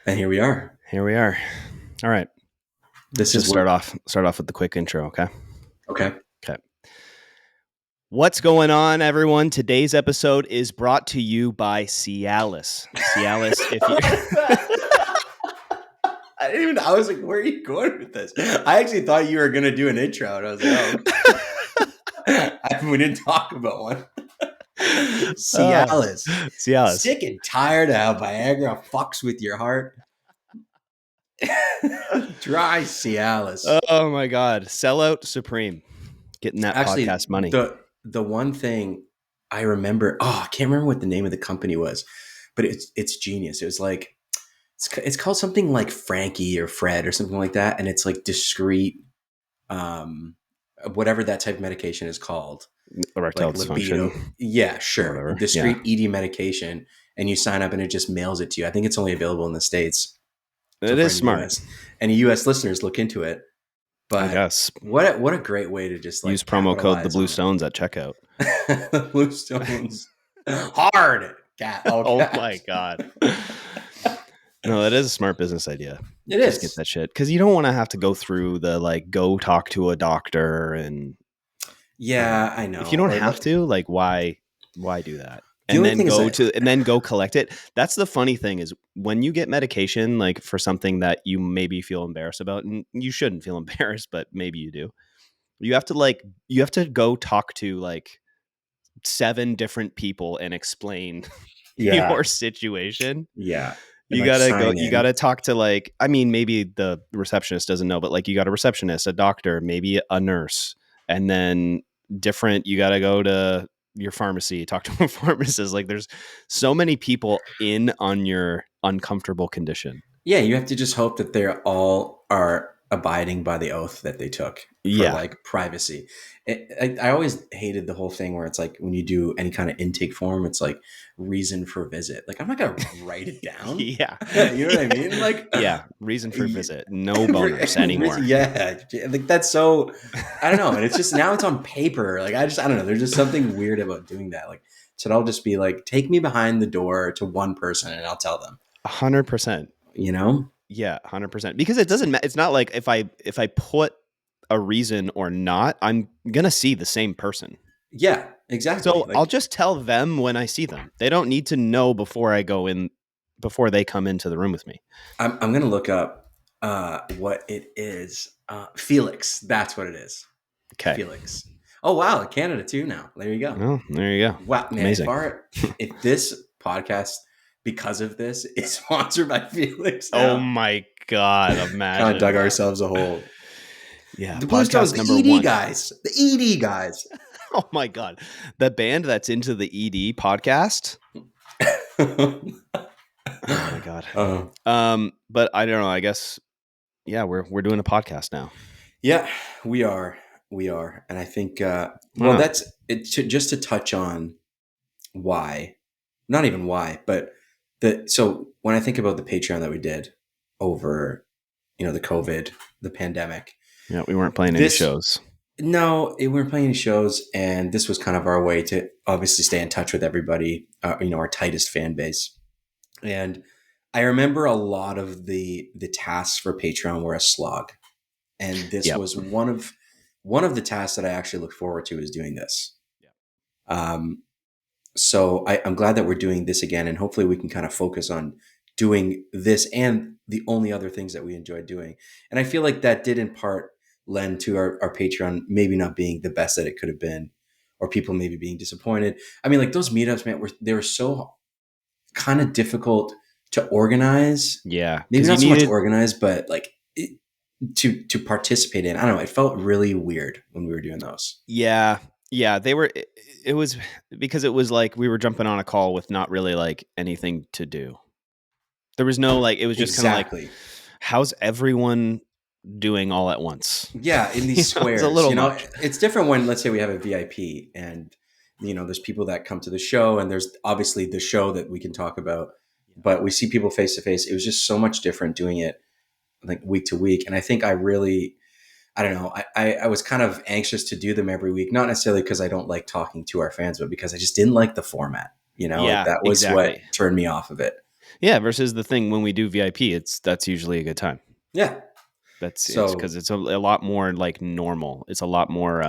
And here we are. Here we are. All right. This Let's is just start off with the quick intro, okay? Okay. Okay. What's going on, everyone? Today's episode is brought to you by Cialis. Cialis, if you I didn't even. I was like, "Where are you going with this?" I actually thought you were gonna do an intro, and I was like, "Oh, we didn't talk about one." Cialis, Cialis. sick and tired of how Viagra fucks with your heart. Dry Cialis. Oh my God. Sellout Supreme. Getting that Actually, podcast money. the one thing I remember. Oh, I can't remember what the name of the company was, but it's genius. It was like. It's called something like Frankie or Fred or something like that, and it's like discrete, whatever that type of medication is called, Erectile like libido. dysfunction. Yeah, sure, Whatever. discrete ED medication, and you sign up and it just mails it to you. I think it's only available in the States. It is smart. Any US listeners, look into it. But I guess. what a great way to just like use promo code the Blue capitalize Stones at checkout. the Blue Stones. Hard cat. Oh my God. No, that is a smart business idea. It Just is. get that shit. Because you don't want to have to go through the like go talk to a doctor and Yeah, I know. if you don't Or, have like, to, like why do that? The And only then thing is go that- to and then go collect it. That's the funny thing is when you get medication like for something that you maybe feel embarrassed about, and you shouldn't feel embarrassed, but maybe you do. You have to go talk to like 7 different people and explain Yeah, your situation. yeah. And, You like, gotta sign go. in. You gotta talk to like. I mean, maybe the receptionist doesn't know, but like, you got a receptionist, a doctor, maybe a nurse, and then different. You gotta go to your pharmacy, talk to a pharmacist. Like, there's so many people in on your uncomfortable condition. Yeah, you have to just hope that they're all are abiding by the oath that they took for Yeah, like privacy. I always hated the whole thing where it's like when you do any kind of intake form, it's like reason for visit. Like I'm not gonna write it down. yeah, You know what I mean? Like yeah. Reason for visit. No boners anymore. Yeah, like that's so. I don't know, and it's just now it's on paper. Like I don't know. There's just something weird about doing that. Like should I'll just be like, take me behind the door to one person, and I'll tell them. 100%. You know? Yeah, 100%. Because it doesn't. It's not like if I put a reason or not, I'm gonna see the same person. Yeah, exactly. So Like, I'll just tell them when I see them. They don't need to know before I go in, before they come into the room with me. I'm gonna look up what it is. Felix, that's what it is. Okay. Felix. Oh wow, Canada too now. There you go. Oh, there you go. Wow, man. Amazing. If this podcast, because of this, is sponsored by Felix, Oh my God! Imagine. kind of dug ourselves a hole. Yeah, The Blue Stones, the ED one. guys, the ED guys. Oh my God, the band that's into the ED podcast. Oh my God. But I don't know. I guess, yeah, we're doing a podcast now. Yeah, we are, and I think that's it. Just to touch on why, not even why, but so when I think about the Patreon that we did over, the COVID, the pandemic. Yeah, we weren't playing any shows. No, we weren't playing any shows, and this was kind of our way to obviously stay in touch with everybody, our tightest fan base. And I remember a lot of the tasks for Patreon were a slog, and this was one of the tasks that I actually look forward to is doing this. Yeah. So I'm glad that we're doing this again, and hopefully we can kind of focus on doing this and the only other things that we enjoy doing. And I feel like that did in part lend to our Patreon maybe not being the best that it could have been, or people maybe being disappointed. I mean, like those meetups, man, they were so kind of difficult to organize. Yeah. Maybe not so much organize, but like to participate in. I don't know. It felt really weird when we were doing those. Yeah. Yeah. It was because it was like we were jumping on a call with not really like anything to do. There was no like, it was just kind of like, how's everyone doing all at once? Yeah, in these squares. It's a little much. It's different when, let's say, we have a VIP and there's people that come to the show, and there's obviously the show that we can talk about, but we see people face to face. It was just so much different doing it like week to week, and I think I don't know. I was kind of anxious to do them every week, not necessarily because I don't like talking to our fans, but because I just didn't like the format. That was what turned me off of it. Yeah, versus the thing when we do VIP, that's usually a good time. Yeah. It's So because it's a lot more like normal. It's a lot more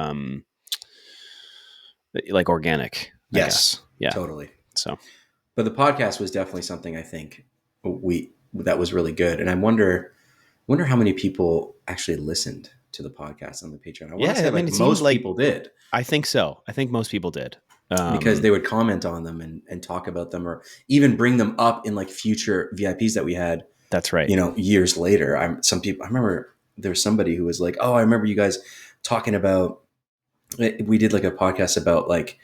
like organic, I yes, guess. Yeah. totally. So But the podcast was definitely something I think we that was really good. And I wonder how many people actually listened to the podcast on the Patreon. I want to yeah, say I mean, like it seemed most like people did I think so. I think most people did. because they would comment on them and talk about them or even bring them up in like future VIPs that we had, That's right. years later. Some people, I remember there was somebody who was like, oh, I remember you guys talking about, we did like a podcast about like,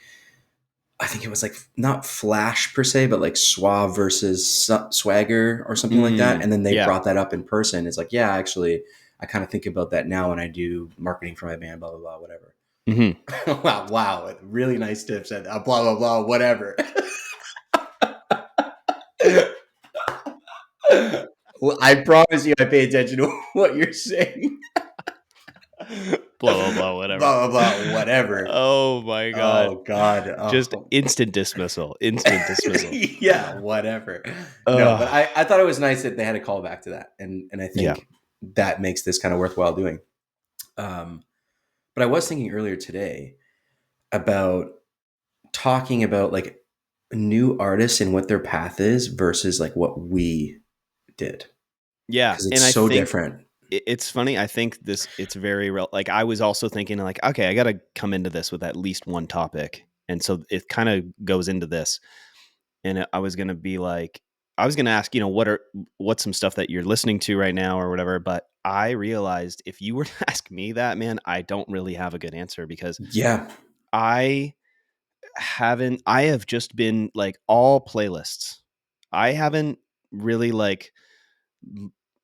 I think it was like not Flash per se, but like Suave versus Swagger or something like that. And then they Yeah. brought that up in person. It's like, yeah, actually, I kind of think about that now when I do marketing for my band, blah, blah, blah, whatever. Hmm. Wow, wow. Really nice tips and blah, blah, blah, whatever. Well, I promise you, I pay attention to what you're saying. Blah blah blah. Whatever. Blah, blah, blah, whatever. Oh my god. Oh, God. Just Oh. instant dismissal. Instant dismissal. Yeah, whatever. No, but Uh, I thought it was nice that they had a call back to that. And I yeah. think that makes this kind of worthwhile doing. Um, but I was thinking earlier today about talking about like new artists and what their path is versus like what we did Yeah. because And it's I so think different. it's funny. I think it's very real. Like I was also thinking like, okay, I got to come into this with at least one topic. And so it kind of goes into this. And I was going to be like, I was going to ask, what's some stuff that you're listening to right now or whatever. But I realized if you were to ask me that, man, I don't really have a good answer because Yeah. I I have just been like all playlists. I haven't really like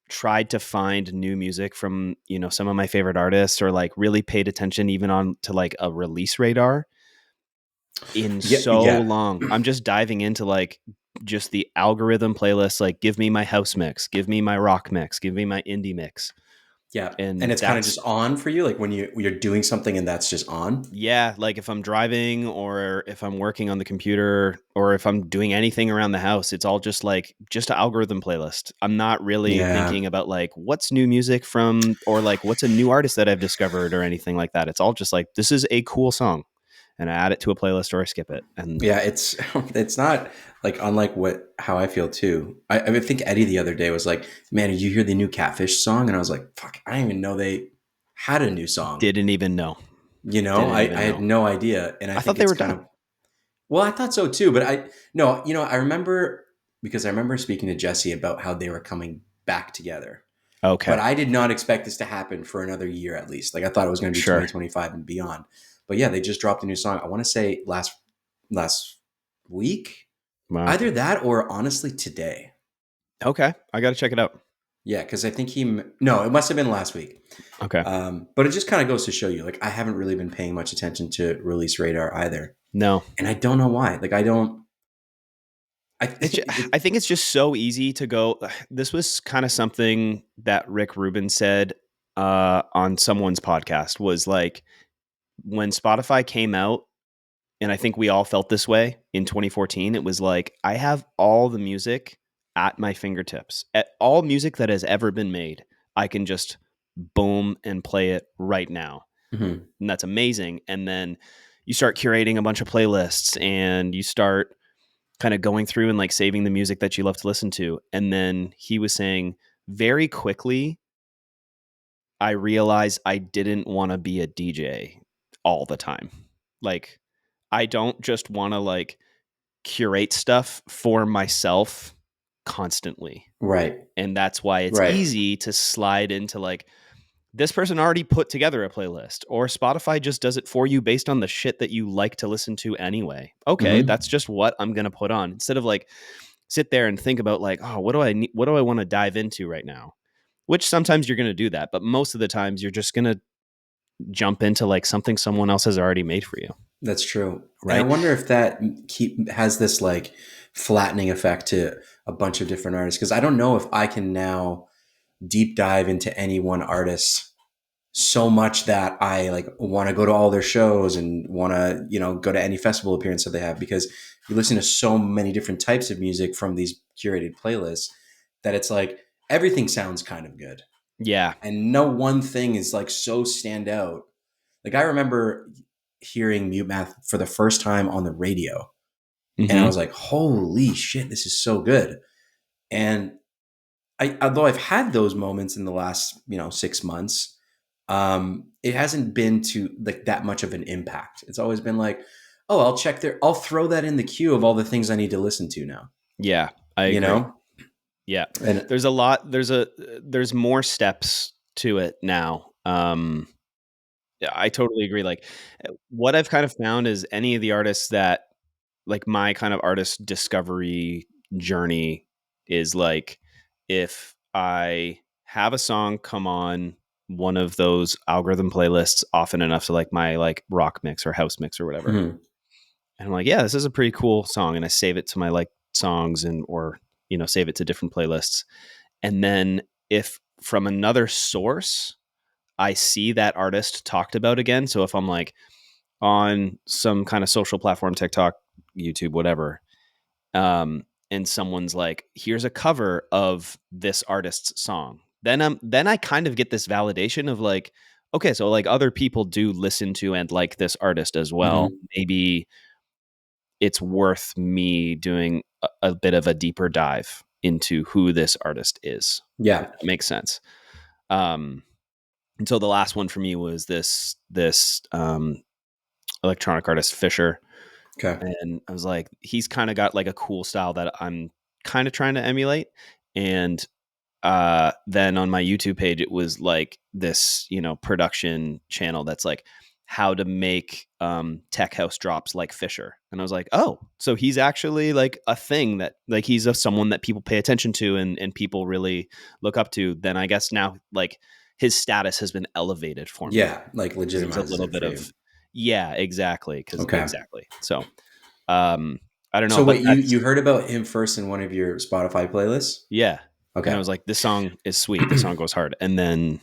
tried to find new music from, some of my favorite artists or like really paid attention even on to like a release radar in Yeah. so Yeah. long. I'm just diving into like just the algorithm playlist, like give me my house mix, give me my rock mix, give me my indie mix. Yeah. And And it's kind of just on for you. Like when you're doing something and that's just on. yeah, like if I'm driving or if I'm working on the computer or if I'm doing anything around the house, it's all just an algorithm playlist. I'm not really Yeah. thinking about like what's new music from or like what's a new artist that I've discovered or anything like that. It's all just like this is a cool song and I add it to a playlist or I skip it. And Yeah, it's it's not like unlike how I feel too. I think Eddie the other day was like, "Man, did you hear the new Catfish song?" And I was like, "Fuck, I didn't even know they had a new song." didn't even know. I Didn't I even had know. no idea, and I I thought think they it's were kind done. of well, I thought so too, but I no, I remember because I remember speaking to Jesse about how they were coming back together. But Okay. I did not expect this to happen for another year at least. Like I thought it was going to be Sure. 2025 and beyond. But yeah, they just dropped a new song. I want to say last week. Wow. Either that or honestly today. Okay. I got to check it out. Yeah, because I think no, it must have been last week. Okay. But it just kind of goes to show you, like, I haven't really been paying much attention to release radar either. No. And I don't know why. Like, I don't, I, I think it's just so easy to go. This was kind of something that Rick Rubin said on someone's podcast was like when Spotify came out, and I think we all felt this way in 2014. It was like, I have all the music at my fingertips, at all music that has ever been made. I can just boom and play it right now. Mhm. And that's amazing. And then you start curating a bunch of playlists and you start kind of going through and like saving the music that you love to listen to. And then he was saying very quickly, I realized I didn't want to be a DJ all the time. Like, I don't just want to like curate stuff for myself constantly. Right, And that's why it's right. easy to slide into like, this person already put together a playlist, or Spotify just does it for you based on the shit that you like to listen to anyway. Okay, Hmm. that's just what I'm going to put on instead of like sit there and think about like, oh, what do I need? What do I want to dive into right now? Which sometimes you're going to do that, but most of the times you're just going to jump into like something someone else has already made for you, That's true. And I right? wonder if that has this like flattening effect to a bunch of different artists. Because I don't know if I can now deep dive into any one artist so much that I like want to go to all their shows and want to, go to any festival appearance that they have, because you listen to so many different types of music from these curated playlists that it's like everything sounds kind of good. Yeah. And no one thing is like so stand out. Like I remember hearing Mute Math for the first time on the radio, and I Hmm. was like, holy shit, this is so good. And although I've had those moments in the last 6 months, it hasn't been to like that much of an impact. It's always been like, oh, I'll throw that in the queue of all the things I need to listen to now. Yeah, I You agree. know, Yeah. and There's a lot, there's more steps to it now. Yeah, I totally agree. Like what I've kind of found is any of the artists that like my kind of artist discovery journey is like if I have a song come on one of those algorithm playlists often enough to like my like rock mix or house mix or whatever. mhm, And I'm like, yeah, this is a pretty cool song. And I save it to my like songs and or, save it to different playlists. And then if from another source I see that artist talked about again. So if I'm like on some kind of social platform, TikTok, YouTube, whatever, and someone's like, "Here's a cover of this artist's song," then I kind of get this validation of like, okay, so like other people do listen to and like this artist as well. mhm. Maybe it's worth me doing a bit of a deeper dive into who this artist is, if Yeah. that makes sense. Um, and so the last one for me was this electronic artist Fisher, Okay. and I was like, he's kind of got like a cool style that I'm kind of trying to emulate. And then on my YouTube page, it was like this, production channel that's like how to make tech house drops like Fisher. And I was like, oh, so he's actually like a thing that like he's someone that people pay attention to and people really look up to. Then I guess now like his status has been elevated for me. Yeah, like There's a legitimizes little it bit for you. of yeah, exactly, because Okay. exactly. So um, I don't know, So but wait, you that's you heard about him first in one of your Spotify playlists? yeah. And I Okay. was like, this song is sweet. This song goes hard. And then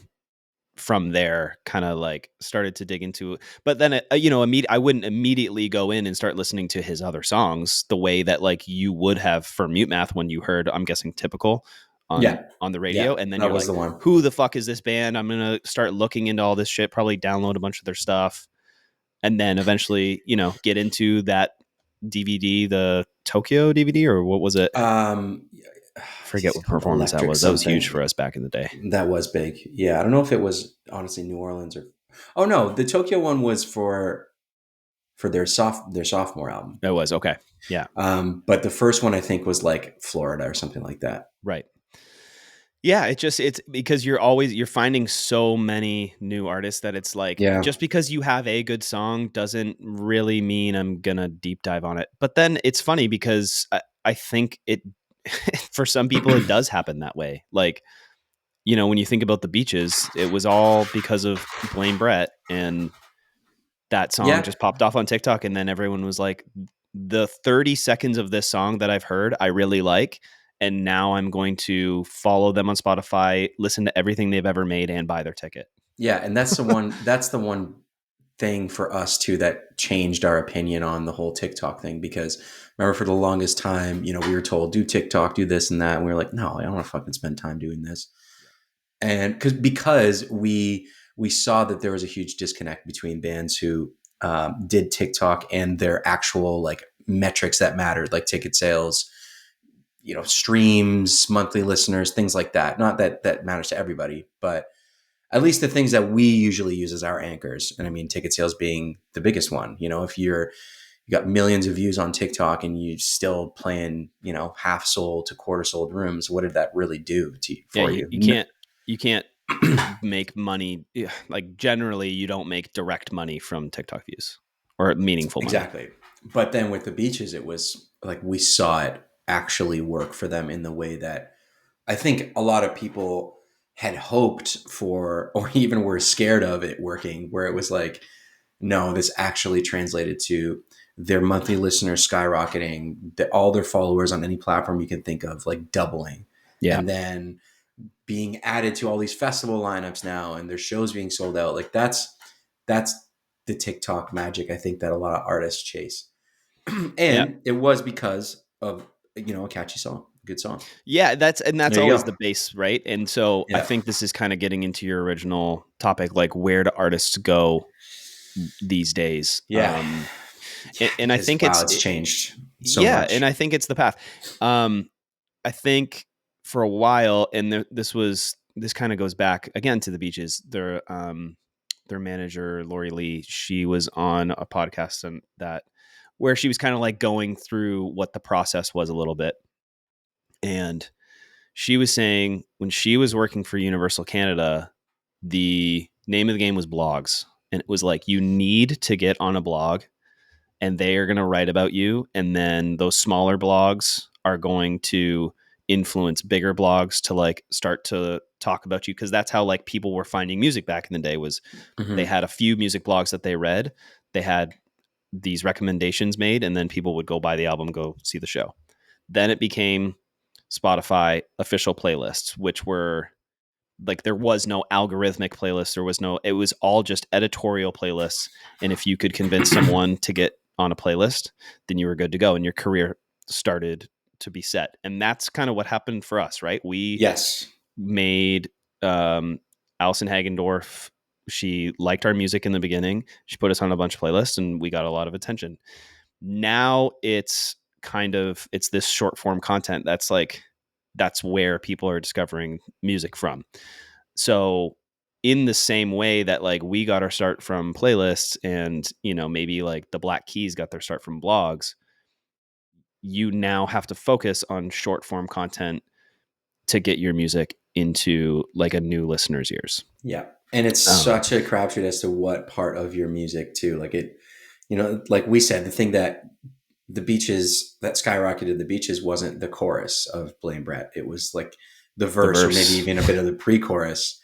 from there, kind of like started to dig into it. But then, I wouldn't immediately go in and start listening to his other songs the way that like you would have for Mute Math when you heard, I'm guessing, Typical on Yeah. the Yeah. radio. And then That you're was like, the one. who the fuck is this band? I'm gonna start looking into all this shit. Probably download a bunch of their stuff, and then eventually, get into that DVD, the Tokyo DVD, or what was it? Um, Forget is it what called performance that Electric was. That was huge something? for us back in the day. That was big. Yeah, I don't know if it was honestly New Orleans or. Oh no, the Tokyo one was for their sophomore album. It was okay. Yeah, But the first one I think was like Florida or something like that. right. Yeah, it's because you're finding so many new artists that it's like Yeah. just because you have a good song doesn't really mean I'm gonna deep dive on it. But then it's funny because I think it for some people it does happen that way. Like, when you think about the beaches, it was all because of Blaine Brett and that song Yeah. just popped off on TikTok and then everyone was like the 30 seconds of this song that I've heard I really like and now I'm going to follow them on Spotify, listen to everything they've ever made and buy their ticket. Yeah, and that's the one thing for us too that changed our opinion on the whole TikTok thing, because remember for the longest time, we were told do TikTok, do this and that, and we were like, no, I don't want to fucking spend time doing this. And because we saw that there was a huge disconnect between bands who did TikTok and their actual like metrics that mattered, like ticket sales, streams, monthly listeners, things like that. Not that that matters to everybody, but at least the things that we usually use as our anchors. And I mean, ticket sales being the biggest one. If you got millions of views on TikTok and you still playing, half sold to quarter sold rooms, what did that really do Yeah, for you, you? you can't you can't make money, yeah, like generally you don't make direct money from TikTok views or meaningful money. Exactly. But then with the beaches, it was like we saw it actually work for them in the way that I think a lot of people had hoped for, or even were scared of it working, where it was like, no, this actually translated to their monthly listeners skyrocketing, all their followers on any platform you can think of, like doubling. Yeah. And then being added to all these festival lineups now, and their shows being sold out. Like that's the TikTok magic I think that a lot of artists chase. Yeah. And it was because of, a catchy song, a good song. Yeah, that's There you always go. the base, right? And so I Yeah. think this is kind of getting into your original topic, like where do artists go these days? Yeah. Yeah. And I Because think wow, it's changed so yeah, and much. I think it's the path. I think for a while, and this kind of goes back again to the Beaches. Their manager Lori Lee, she was on a podcast and that where she was kind of like going through what the process was a little bit, and she was saying when she was working for Universal Canada, the name of the game was blogs, and it was like you need to get on a blog and they are going to write about you, and then those smaller blogs are going to influence bigger blogs to like start to talk about you, because that's how like people were finding music back in the day. Was they Hmm. had a few music blogs that they read, they had these recommendations made, and then people would go buy the album, go see the show. Then it became Spotify official playlists, which were like there was no algorithmic playlist, there was no, it was all just editorial playlists, and if you could convince someone to get on a playlist, then you were good to go and your career started to be set. And that's kind of what happened for us, right? We Yes. made Alison Hagendorf, she liked our music in the beginning, she put us on a bunch of playlists and we got a lot of attention. Now it's this short form content that's like that's where people are discovering music from. So in the same way that like we got our start from playlists and maybe like the Black Keys got their start from blogs, you now have to focus on short form content to get your music into like a new listener's ears. Yeah. And it's um such a crapshoot as to what part of your music too. Like like we said, the thing that the Beaches that skyrocketed the Beaches wasn't the chorus of Blame Brett. It was like the the verse or maybe verse. even a bit of the pre-chorus.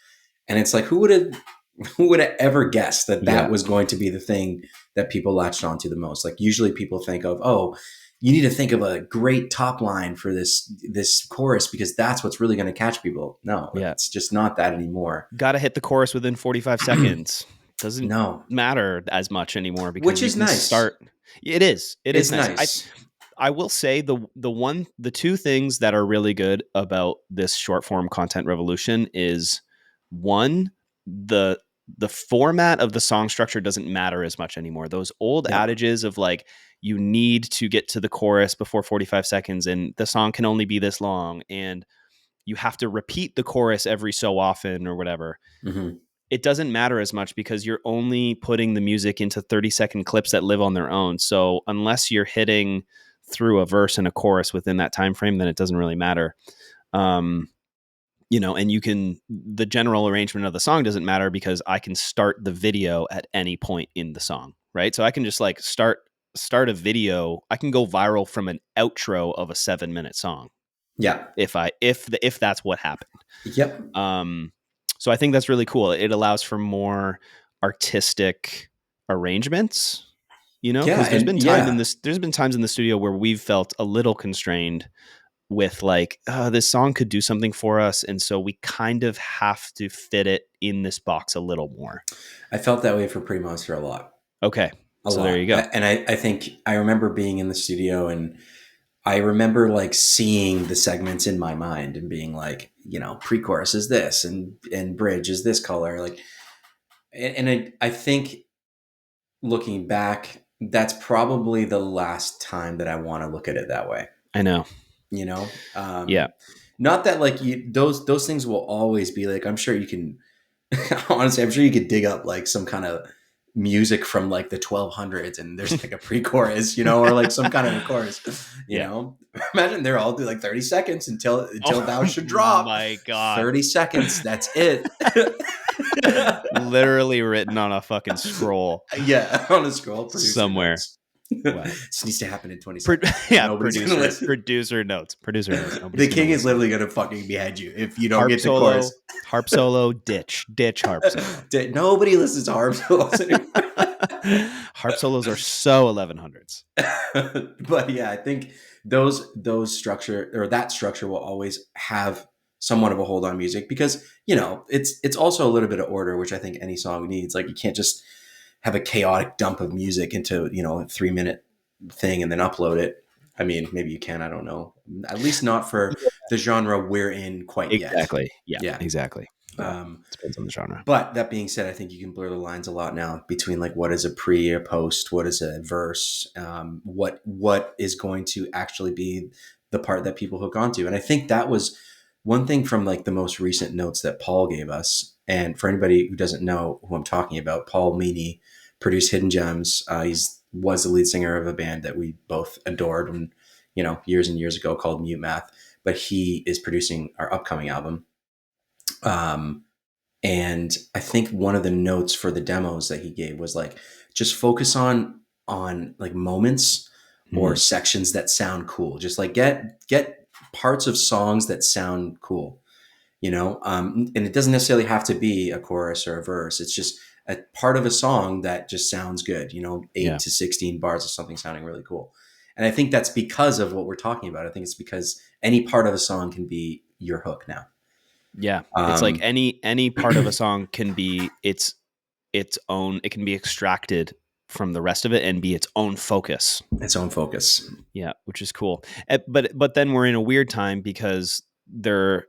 And it's like, who would have ever guessed that that Yeah. was going to be the thing that people latched onto the most? Like usually people think of, oh, you need to think of a great top line for this chorus because that's what's really going to catch people. No, like Yeah. it's just not that anymore. Got to hit the chorus within 45 seconds. Doesn't No, matter as much anymore because which you is can nice. start. It is It's nice. nice. I will say the two things that are really good about this short form content revolution is one, the the format of the song structure doesn't matter as much anymore. Those old Yeah. adages of like you need to get to the chorus before 45 seconds and the song can only be this long and you have to repeat the chorus every so often or whatever. Hmm. It doesn't matter as much because you're only putting the music into 30-second clips that live on their own. So unless you're hitting through a verse and a chorus within that time frame, then it doesn't really matter. Um, and the general arrangement of the song doesn't matter because I can start the video at any point in the song, right? So I can just like start a video. I can go viral from an outro of a 7-minute song Yeah. if that's what happened. Yep. Um, so I think that's really cool. It allows for more artistic arrangements, Yeah. because And yeah. there's been times in the studio where we've felt a little constrained with like, this song could do something for us. And so we kind of have to fit it in this box a little more. I felt that way for Pre Monster a lot. Okay. A So there you lot. go. And I think I remember being in the studio and I remember like seeing the segments in my mind and being like, pre-chorus is this and bridge is this color. Like, and I think looking back, that's probably the last time that I want to look at it that way. I know. You know, Yeah. not that like those things will always be like, I'm sure you can, honestly, I'm sure you could dig up like some kind of music from like the 1200s and there's like a pre-chorus, or like some kind of a chorus, Yeah. imagine they're all do like 30 seconds until thou Oh should drop. my God. 30 seconds, that's it. Literally written on a fucking scroll Yeah, on a scroll, producer somewhere. notes. Wow. This needs to happen in 20 Pro- seconds. yeah, Nobody's gonna listen. producer notes. The Nobody's gonna king is listen. literally gonna fucking behead you if you don't Harp get the solo, chorus. harp solo, ditch harp solo. Nobody listens to harp solos anymore. Harp solos are so 1100s. But yeah, I think those structure or that structure will always have somewhat of a hold on music because it's also a little bit of order, which I think any song needs. Like you can't just have a chaotic dump of music into a 3 minute thing and then upload it. I mean, maybe you can. I don't know. At least not for the genre we're in quite yet. Exactly. Yeah, Yeah. exactly. Yeah. Um, Depends on the genre. but that being said, I think you can blur the lines a lot now between like what is a pre, a post, what is a verse, what is going to actually be the part that people hook onto. And I think that was one thing from like the most recent notes that Paul gave us. And for anybody who doesn't know who I'm talking about, Paul Meany produced Hidden Gems. He's was the lead singer of a band that we both adored when years and years ago called Mute Math. But he is producing our upcoming album. Um, and I think one of the notes for the demos that he gave was like, just focus on like moments or Mhm. sections that sound cool. Just like get parts of songs that sound cool, and it doesn't necessarily have to be a chorus or a verse. It's just a part of a song that just sounds good, eight Yeah. to 16 bars of something sounding really cool. And I think that's because of what we're talking about. I think it's because any part of a song can be your hook now. Yeah. It's like Um, any part of a song can be its own. It can be extracted from the rest of it and be its own focus. its own focus. Yeah, which is cool. But then we're in a weird time because there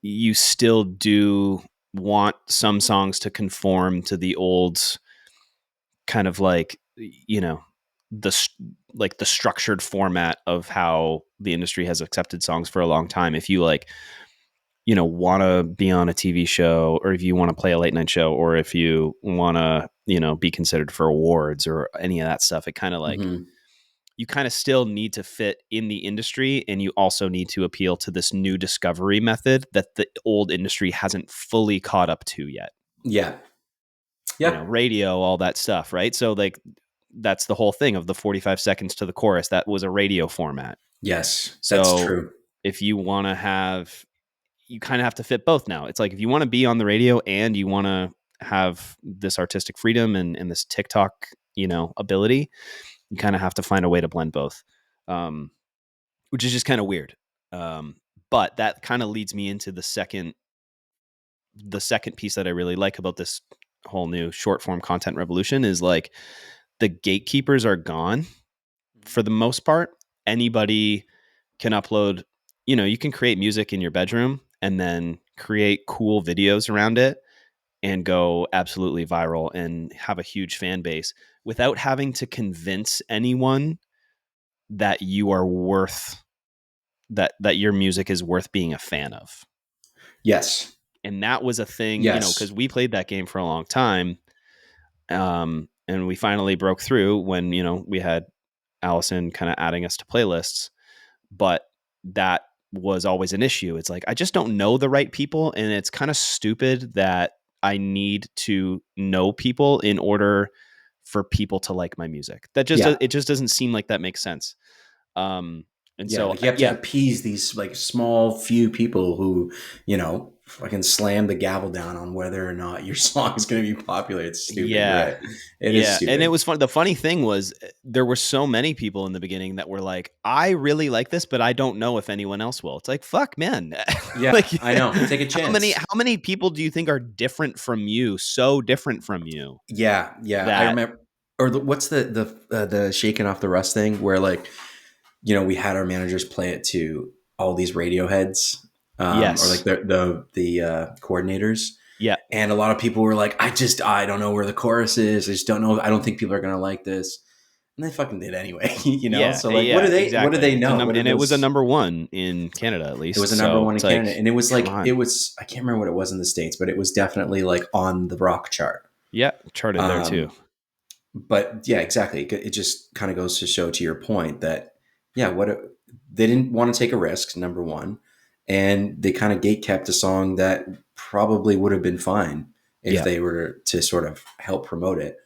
you still do want some songs to conform to the old kind of like the like the structured format of how the industry has accepted songs for a long time. If you like want to be on a TV show, or if you want to play a late night show, or if you want to be considered for awards or any of that stuff, it kind of like Mm-hmm. you kind of still need to fit in the industry, and you also need to appeal to this new discovery method that the old industry hasn't fully caught up to yet. Yeah. Yeah. Radio, all that stuff, right? So like that's the whole thing of the 45 seconds to the chorus. That was a radio format. Yes, that's So true. if you want to have, you kind of have to fit both now. It's like if you want to be on the radio and you want to have this artistic freedom and this TikTok, ability, you kind of have to find a way to blend both, um, which is just kind of weird. Um, but that kind of leads me into the second piece that I really like about this whole new short form content revolution is like the gatekeepers are gone for the most part. Anybody can upload, you can create music in your bedroom and then create cool videos around it and go absolutely viral and have a huge fan base without having to convince anyone that you are worth that your music is worth being a fan of. Yes. And that was a thing, Yes. because we played that game for a long time. And we finally broke through when, we had Allison kind of adding us to playlists, but that was always an issue. It's like, I just don't know the right people. And it's kind of stupid that I need to know people in order for people to like my music. Yeah. It just doesn't seem like that makes sense. Um, and Yeah. so, Like you have to yeah, appease these like small few people who, fucking slam the gavel down on whether or not your song is going to be popular. It's stupid. You're yeah, right. It is yeah. And it stupid. was fun. The funny thing was there were so many people in the beginning that were like, I really like this, but I don't know if anyone else will. It's like, fuck, man. Yeah, Like, I know. Take a chance. how many people do you think are different from you, so different from you Yeah. Yeah. I that, remember. Or what's the shaking off the rust thing where like we had our managers play it to all these radio heads, or like yes. the coordinators. Yeah. And a lot of people were like, I don't know where the chorus is. I just don't know. I don't think people are going to like this. And they fucking did anyway, Yeah. So like, Yeah, what do exactly. they know? What are And it was a those? number one in Canada, at It was least. a number So one in it's Canada. like, And it was come like, on. I can't remember what it was in the States, but it was definitely like on the rock chart. Yeah. Charted there too. Um, but yeah, exactly. It just kind of goes to show to your point that yeah, they didn't want to take a risk, number one, and they kind of gate kept a song that probably would have been fine if Yeah. they were to sort of help promote it.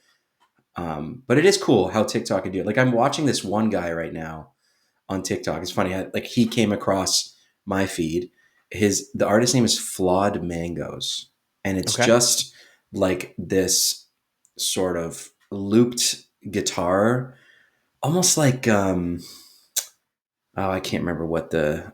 But it is cool how TikTok can do it. Like I'm watching this one guy right now on TikTok. It's funny, like he came across my feed. The artist name is Flawed Mangoes, and it's Okay. just like this sort of looped guitar, almost like oh, I can't remember what the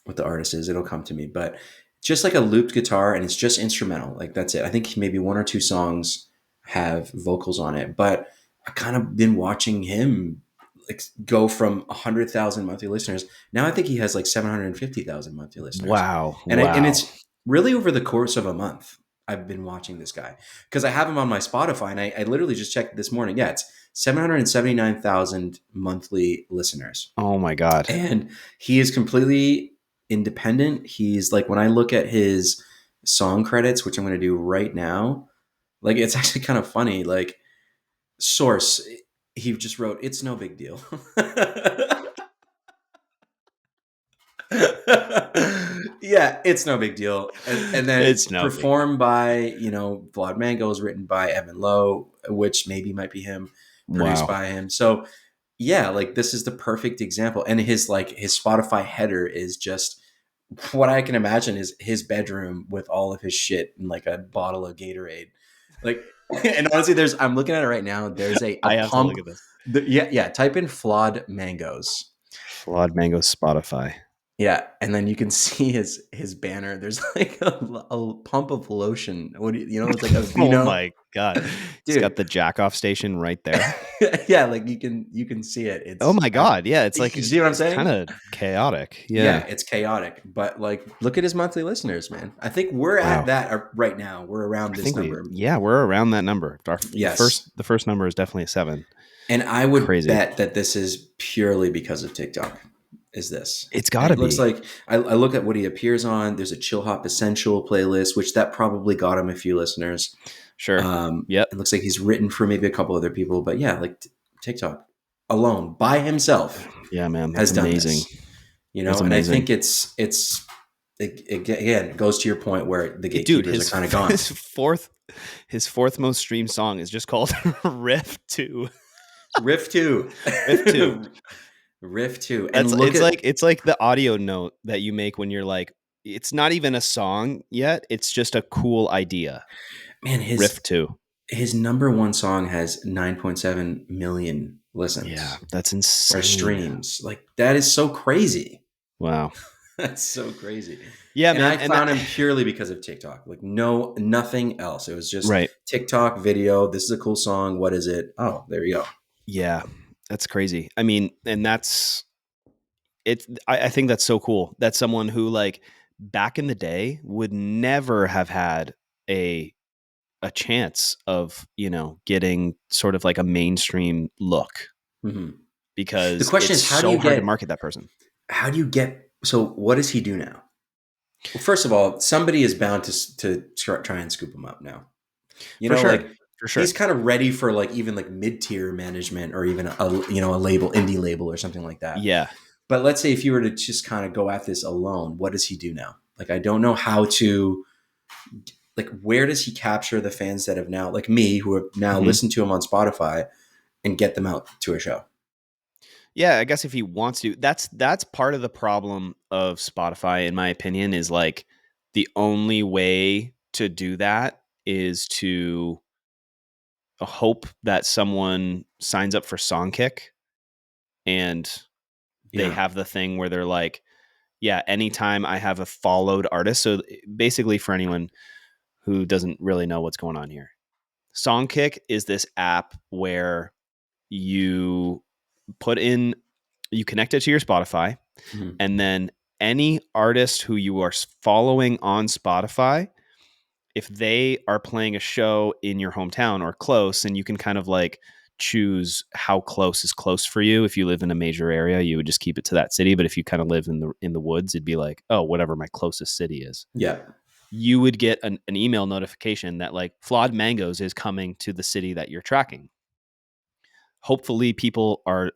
what the artist is. It'll come to me, but just like a looped guitar and it's just instrumental. Like that's it. I think maybe one or two songs have vocals on it, but I kind of been watching him like go from 100,000 monthly listeners. Now I think he has like 750,000 monthly listeners, Wow. and Wow. it's really over the course of a month. I've been watching this guy because I have him on my Spotify, and I literally just checked this morning. Yeah, it's 779,000 monthly listeners. Oh my God. And he is completely independent. He's like, when I look at his song credits, which I'm going to do right now, like it's actually kind of funny. Like, source, he just wrote, "It's no big deal." Yeah, it's no big deal. And then it's It's no big. performed by, Vlad Mango's, written by Evan Lowe, which maybe might be him, produced Wow. by him. So yeah, like this is the perfect example. And his Spotify header is just what I can imagine is his bedroom with all of his shit and like a bottle of Gatorade. Like, and honestly, I'm looking at it right now. There's a I have to pump. look at this. Yeah, yeah. Type in flawed mangoes. Flawed Mango Spotify. Yeah, and then you can see his banner. There's like a pump of lotion. What do it's like a Oh vino, my God. He's got dude. the jack off station right there. Yeah, like you can see it. Oh my God. Yeah. It's like, You see what I'm it's kind saying? of chaotic. Yeah, Yeah. it's chaotic, but like look at his monthly listeners, man. I think we're at Wow. that right now. We're around I this think number. we're around that number. Yes. The first number is definitely a 7. And I would Crazy. bet that this is purely because of TikTok. Is this? It's And gotta it looks be. like I look at what he appears on. There's a Chill Hop Essential playlist, which that probably got him a few listeners. Sure. Yep. It looks like he's written for maybe a couple other people, but yeah, like TikTok alone by himself Yeah, man. That's has done amazing. this. That's And I amazing. think again, it goes to your point where the Dude, gatekeepers are kind of gone. his fourth most streamed song is just called Riff 2. Riff 2. Riff 2. Riff 2. And That's look at, it's like the audio note that you make when you're like, it's not even a song yet. It's just a cool idea. man, Riff 2. his number one song has 9.7 million Yeah, listens that's or insane. streams. Like that is so crazy. Wow. That's so crazy. Yeah, And man. I found him purely because of TikTok. Like nothing else. It was just Right. TikTok video. This is a cool song. What is it? Oh, there you go. Yeah, that's crazy. I mean, and that's it's. I think that's so cool. That's someone who like back in the day would never have had a a chance of getting sort of like a mainstream look hmm The because question it's is, how do you so hard to get? market that person. How do you get? So, what does he do now? Well, first of all, somebody is bound to try and scoop him up now. For Like sure. For he's sure. kind of ready for like even like mid tier management or even a label, indie label or something like that. Yeah. But let's say if you were to just kind of go at this alone, what does he do now? Like I don't know how to like where does he capture the fans that have now like me who have now Mhm. listened to him on Spotify and get them out to a show? Yeah, I guess if he wants to, that's part of the problem of Spotify, in my opinion, is like the only way to do that is to hope that someone signs up for Songkick and they Yeah. have the thing where they're like, yeah, anytime I have a followed artist. So basically, for anyone who doesn't really know what's going on here, Songkick is this app where you put in, you connect it to your Spotify, Mhm. and then any artist who you are following on Spotify, if they are playing a show in your hometown or close, and you can kind of like choose how close is close for you. If you live in a major area, you would just keep it to that city. But if you kind of live in the woods, it'd be like, oh, whatever my closest city is. Yeah. You would get an email notification that like Flawed Mangoes is coming to the city that you're tracking. Hopefully people are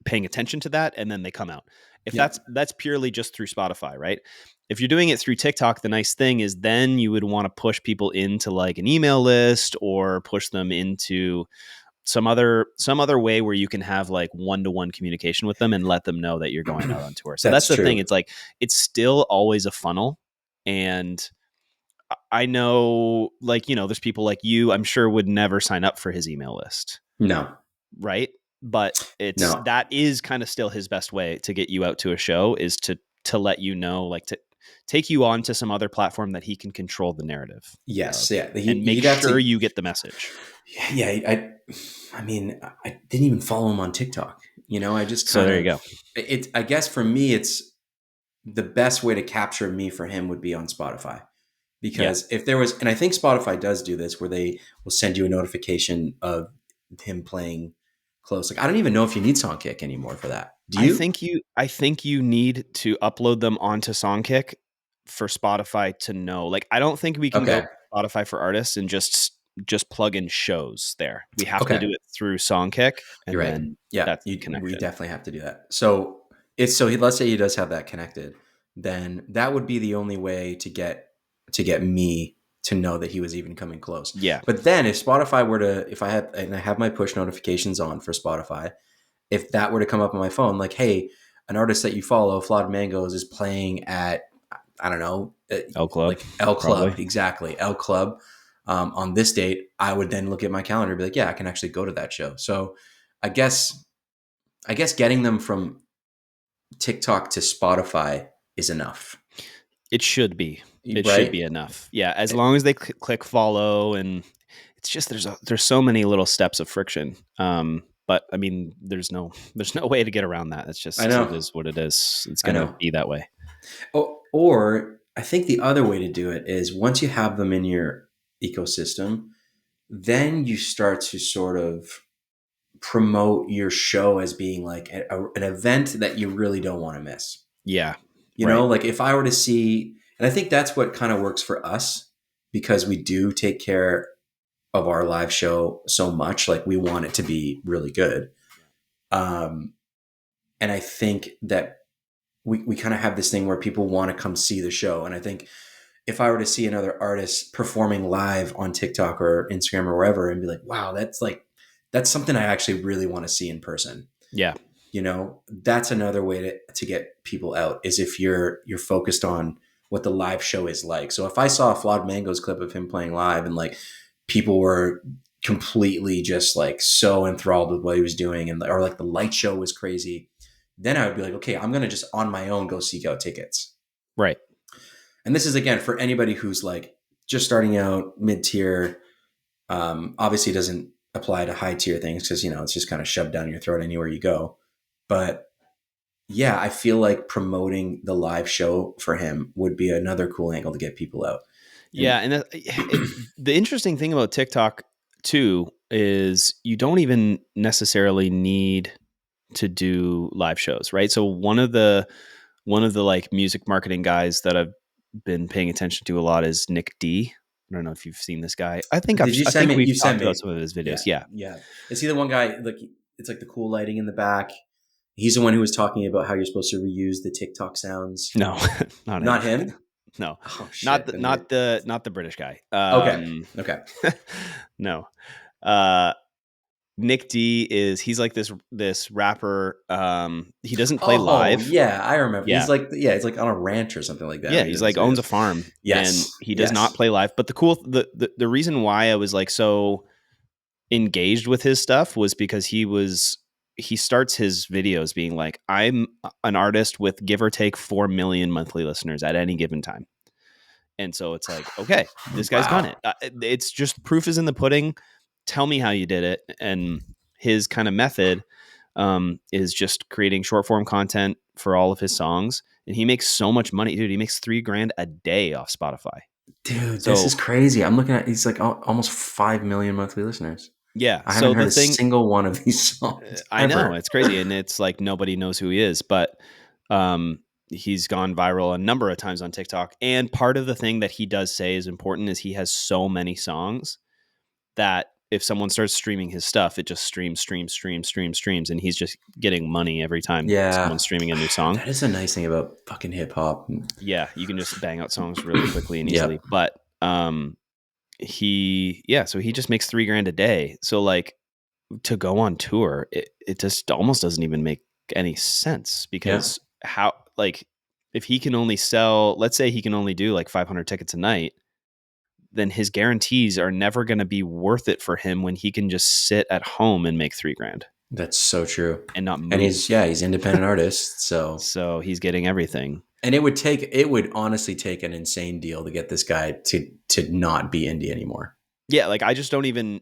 paying attention to that and then they come out. If Yeah. that's purely just through Spotify, right? If you're doing it through TikTok, the nice thing is then you would want to push people into like an email list or push them into some other way where you can have like one-to-one communication with them and let them know that you're going out on tour. So that's That's the thing. true. It's like it's still always a funnel. And I know like, there's people like you, I'm sure would never sign up for his email list, No. right? But No. that is kind of still his best way to get you out to a show is to to let you know, like to take you on to some other platform that he can control the narrative Yes, of yeah. and make He'd have sure to. you get the message. Yeah, I mean, I didn't even follow him on TikTok. I just So kind there you of go. it. I guess for me, it's the best way to capture me for him would be on Spotify. Yeah. Because if there was, and I think Spotify does do this, where they will send you a notification of him playing close. Like I don't even know if you need Songkick anymore for that. Do you? I think you need to upload them onto Songkick for Spotify to know. Like I don't think we can go Okay. Spotify for artists and just plug in shows there. We have to Okay. do it through Songkick, You're and right. then Yeah. that's We connected. definitely have to do that. So let's say he does have that connected, then that would be the only way to get me to know that he was even coming close. Yeah. But then if Spotify were to, if I had, and I have my push notifications on for Spotify, if that were to come up on my phone, like, hey, an artist that you follow, Flawed Mangoes, is playing at, I don't know, L Club, like L probably. Club, exactly, L Club on this date, I would then look at my calendar and be like, yeah, I can actually go to that show. So I guess, getting them from TikTok to Spotify is enough, It should be. It should right? be enough. Yeah, as long as they click follow, and it's just there's so many little steps of friction. But I mean, there's no way to get around that. It's I just it know, is what it is. It's I gonna know. be that way. Or I think the other way to do it is once you have them in your ecosystem, then you start to sort of promote your show as being like an event that you really don't want to miss. Yeah. Right. Like if I were to see, and I think that's what kind of works for us because we do take care of our live show so much. Like we want it to be really good. Um, and I think that we kind of have this thing where people want to come see the show. And I think if I were to see another artist performing live on TikTok or Instagram or wherever and be like, wow, that's something I actually really want to see in person. Yeah. That's another way to get people out is if you're focused on what the live show is like. So if I saw a Flawed Mangoes clip of him playing live and like people were completely just like so enthralled with what he was doing and or like the light show was crazy, then I would be like, okay, I'm going to just on my own go seek out tickets. Right. And this is again for anybody who's like just starting out mid tier. Obviously, doesn't apply to high tier things because it's just kind of shoved down your throat anywhere you go. But yeah, I feel like promoting the live show for him would be another cool angle to get people out. Yeah, and the interesting thing about TikTok too is you don't even necessarily need to do live shows, right? So one of the like music marketing guys that I've been paying attention to a lot is Nick D. I don't know if you've seen this guy. Did you I send think me? we've You sent talked about me. some of his videos. Yeah, Yeah. yeah. Is he the one guy? Like it's like the cool lighting in the back. He's the one who was talking about how you're supposed to reuse the TikTok sounds. No, not him. Not him. No. Oh shit. Then we're Not the British guy. okay. Okay. No. Uh Nick D he's like this rapper. He doesn't play Oh live. yeah, I remember. Yeah. He's like on a ranch or something like that. Yeah, When he he's does his like owns a videos. farm and Yes. he does not Yes. play live. But the reason why I was like so engaged with his stuff was because he starts his videos being like, I'm an artist with give or take 4 million monthly listeners at any given time. And so it's like, okay, this guy's done Wow. it. It's just proof is in the pudding. Tell me how you did it. And his kind of method is just creating short form content for all of his songs. And he makes so much money, dude. He makes $3,000 a day off Spotify. Dude, this So is crazy. I'm looking at he's like almost 5 million monthly listeners. yeah. I haven't So heard the a thing, single one of these songs I know ever. it's crazy, and it's like nobody knows who he is, but he's gone viral a number of times on TikTok. And part of the thing that he does say is important is he has so many songs that if someone starts streaming his stuff, it just streams, and he's just getting money every time Yeah, someone's streaming a new song. that is a nice thing about fucking hip hop. Yeah, you can just bang out songs really quickly and easily. Yep. But so he just makes $3,000 a day. So like to go on tour, it just almost doesn't even make any sense Yeah. because how like if he can only sell, let's say he can only do like 500 tickets a night, then his guarantees are never going to be worth it for him when he can just sit at home and make $3,000 That's so true. and not And move. he's independent artist, so So he's getting everything. And it would honestly take an insane deal to get this guy to not be indie anymore. Yeah, like I just don't even.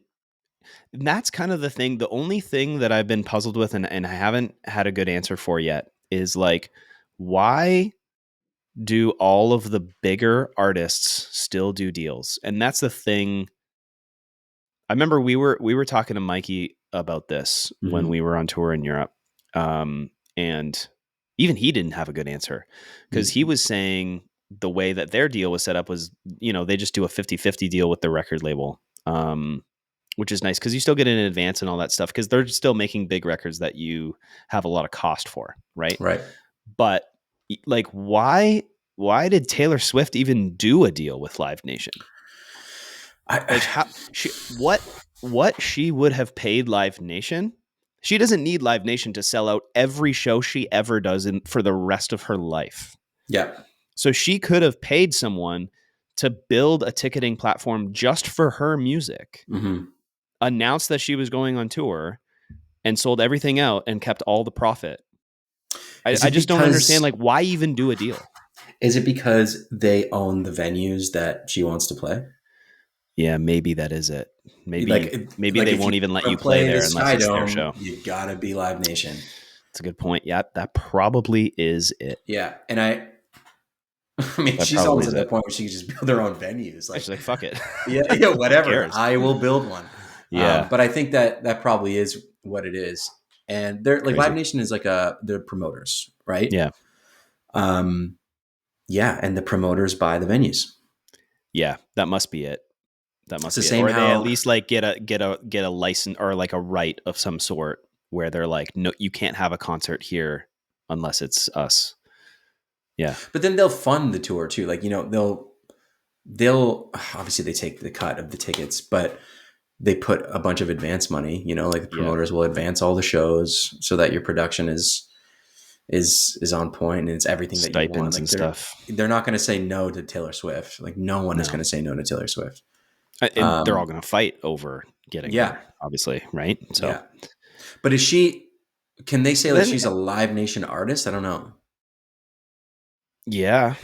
And that's kind of the thing. The only thing that I've been puzzled with and I haven't had a good answer for yet is like, why do all of the bigger artists still do deals? And that's the thing. I remember we were talking to Mikey about this when Mm-hmm. we were on tour in Europe. And even he didn't have a good answer because he was saying the way that their deal was set up was, they just do a 50-50 deal with the record label. Which is nice because you still get it in advance and all that stuff because they're still making big records that you have a lot of cost for, right? Right. But like, why did Taylor Swift even do a deal with Live Nation? I, Like, how what she would have paid Live Nation? She doesn't need Live Nation to sell out every show she ever does for the rest of her life. yeah. So she could have paid someone to build a ticketing platform just for her music, Mm-hmm. announced that she was going on tour, and sold everything out and kept all the profit. I, Is I it just don't understand, because like, why even do a deal? is it because they own the venues that she wants to play? Yeah, maybe that is it. Maybe maybe Like they if won't you even let want you to play play the there unless Sky it's their Dome, show. you gotta be Live Nation. That's a good point. Yeah, that probably is it. Yeah, and I mean, That she's probably almost is at that it. point where she can just build her own venues. She's Like, like, fuck it. yeah, yeah, Who whatever. cares? I will build one. Yeah, But I think that probably is what it is. And they're like Live crazy. Nation is like they're promoters, right? Yeah, Um, yeah, and the promoters buy the venues. yeah, that must be it. That It's must the be it. same Or they at how, least like get a license or like a right of some sort where they're like, no, you can't have a concert here unless it's us. Yeah, but then they'll fund the tour too. Like they'll obviously they take the cut of the tickets, but they put a bunch of advance money. Like the yeah. promoters will advance all the shows so that your production is on point and it's everything that you want. Stipends Like and stuff. they're not going to say no to Taylor Swift. Like no one is No. going to say no to Taylor Swift. And they're all Um, going to fight over getting yeah, her, obviously, right? So yeah. But is she? Can they say like then, she's a Live Nation artist? I don't know. yeah,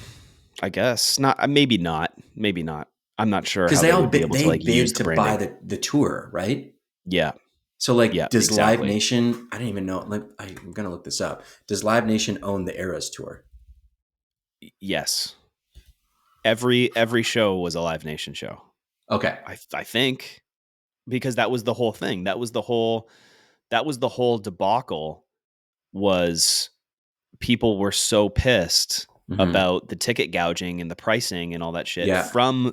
I guess not. Maybe not. Maybe not. I'm not sure Because how they would be able to they like use bid the to buy branding. the tour, right? Yeah, So like, yeah, does Live exactly. Nation? I don't even know. Like, I'm gonna look this up. Does Live Nation own the Eras tour? Yes, every show was a Live Nation show. Okay. I think because that was the whole thing. That was the whole debacle. Was people were so pissed Hmm. about the ticket gouging and the pricing and all that shit Yeah, from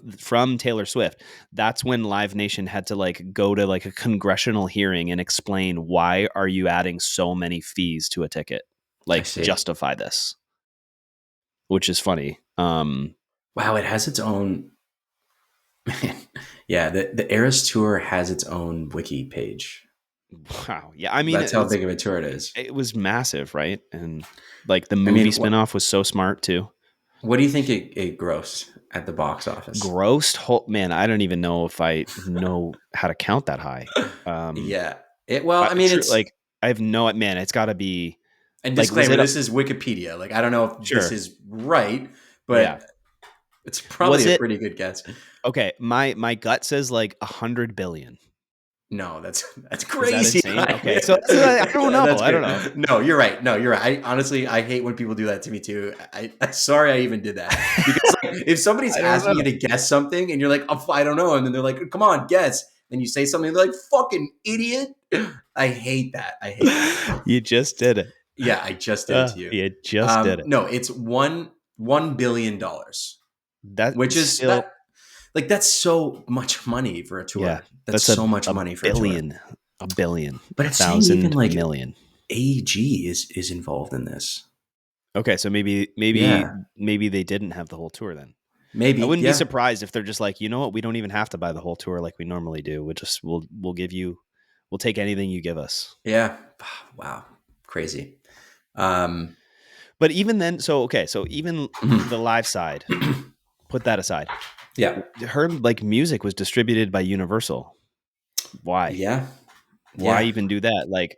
Taylor Swift. That's when Live Nation had to like go to like a congressional hearing and explain why are you adding so many fees to a ticket? I Like see. justify this, which is funny. Wow, it has its own. Yeah, the Eras tour has its own wiki page. Wow. Yeah, I mean That's how big of a tour it is. it was massive, right? And like the I movie mean, spinoff was so smart too. what do you think it grossed at the box office? Grossed whole man, I don't even know if I know how to count that high. Um Yeah. Well, I mean, it's like I have no man, it's got to be and like was disclaimer. it This is Wikipedia. Like, I don't know if this sure. is right, Yeah. but it's Was probably a it pretty good guess. okay, my gut says like 100 billion. No, that's Is that crazy insane? high. Okay. So I don't know. That's I don't great. know. No, you're right. No, you're right. I hate when people do that to me too. I'm sorry I even did that because like, if somebody's I don't asking you know. to guess something and you're like, oh, I don't know, and then they're like, come on, guess, and you say something, they're like, fucking idiot. I hate that. I hate that. You just did it. Yeah, I just did it to you. You just did it. No, it's $1 billion, That which is still that like that's so much money for a yeah. tour. That's That's a so much a money for a tour. billion, a billion, But a it's saying even thousand like million. AG is involved in this. Okay, so maybe Yeah, maybe they didn't have the whole tour then. I maybe. wouldn't be Yeah, surprised if they're just like, you know what, we don't even have to buy the whole tour like we normally do. We'll give you we'll take anything you give us. yeah. Wow, crazy. Um, But even then, so okay, so even the live side, put that aside. yeah, Her like music was distributed by Universal. Why? yeah, Why yeah. even do that? Like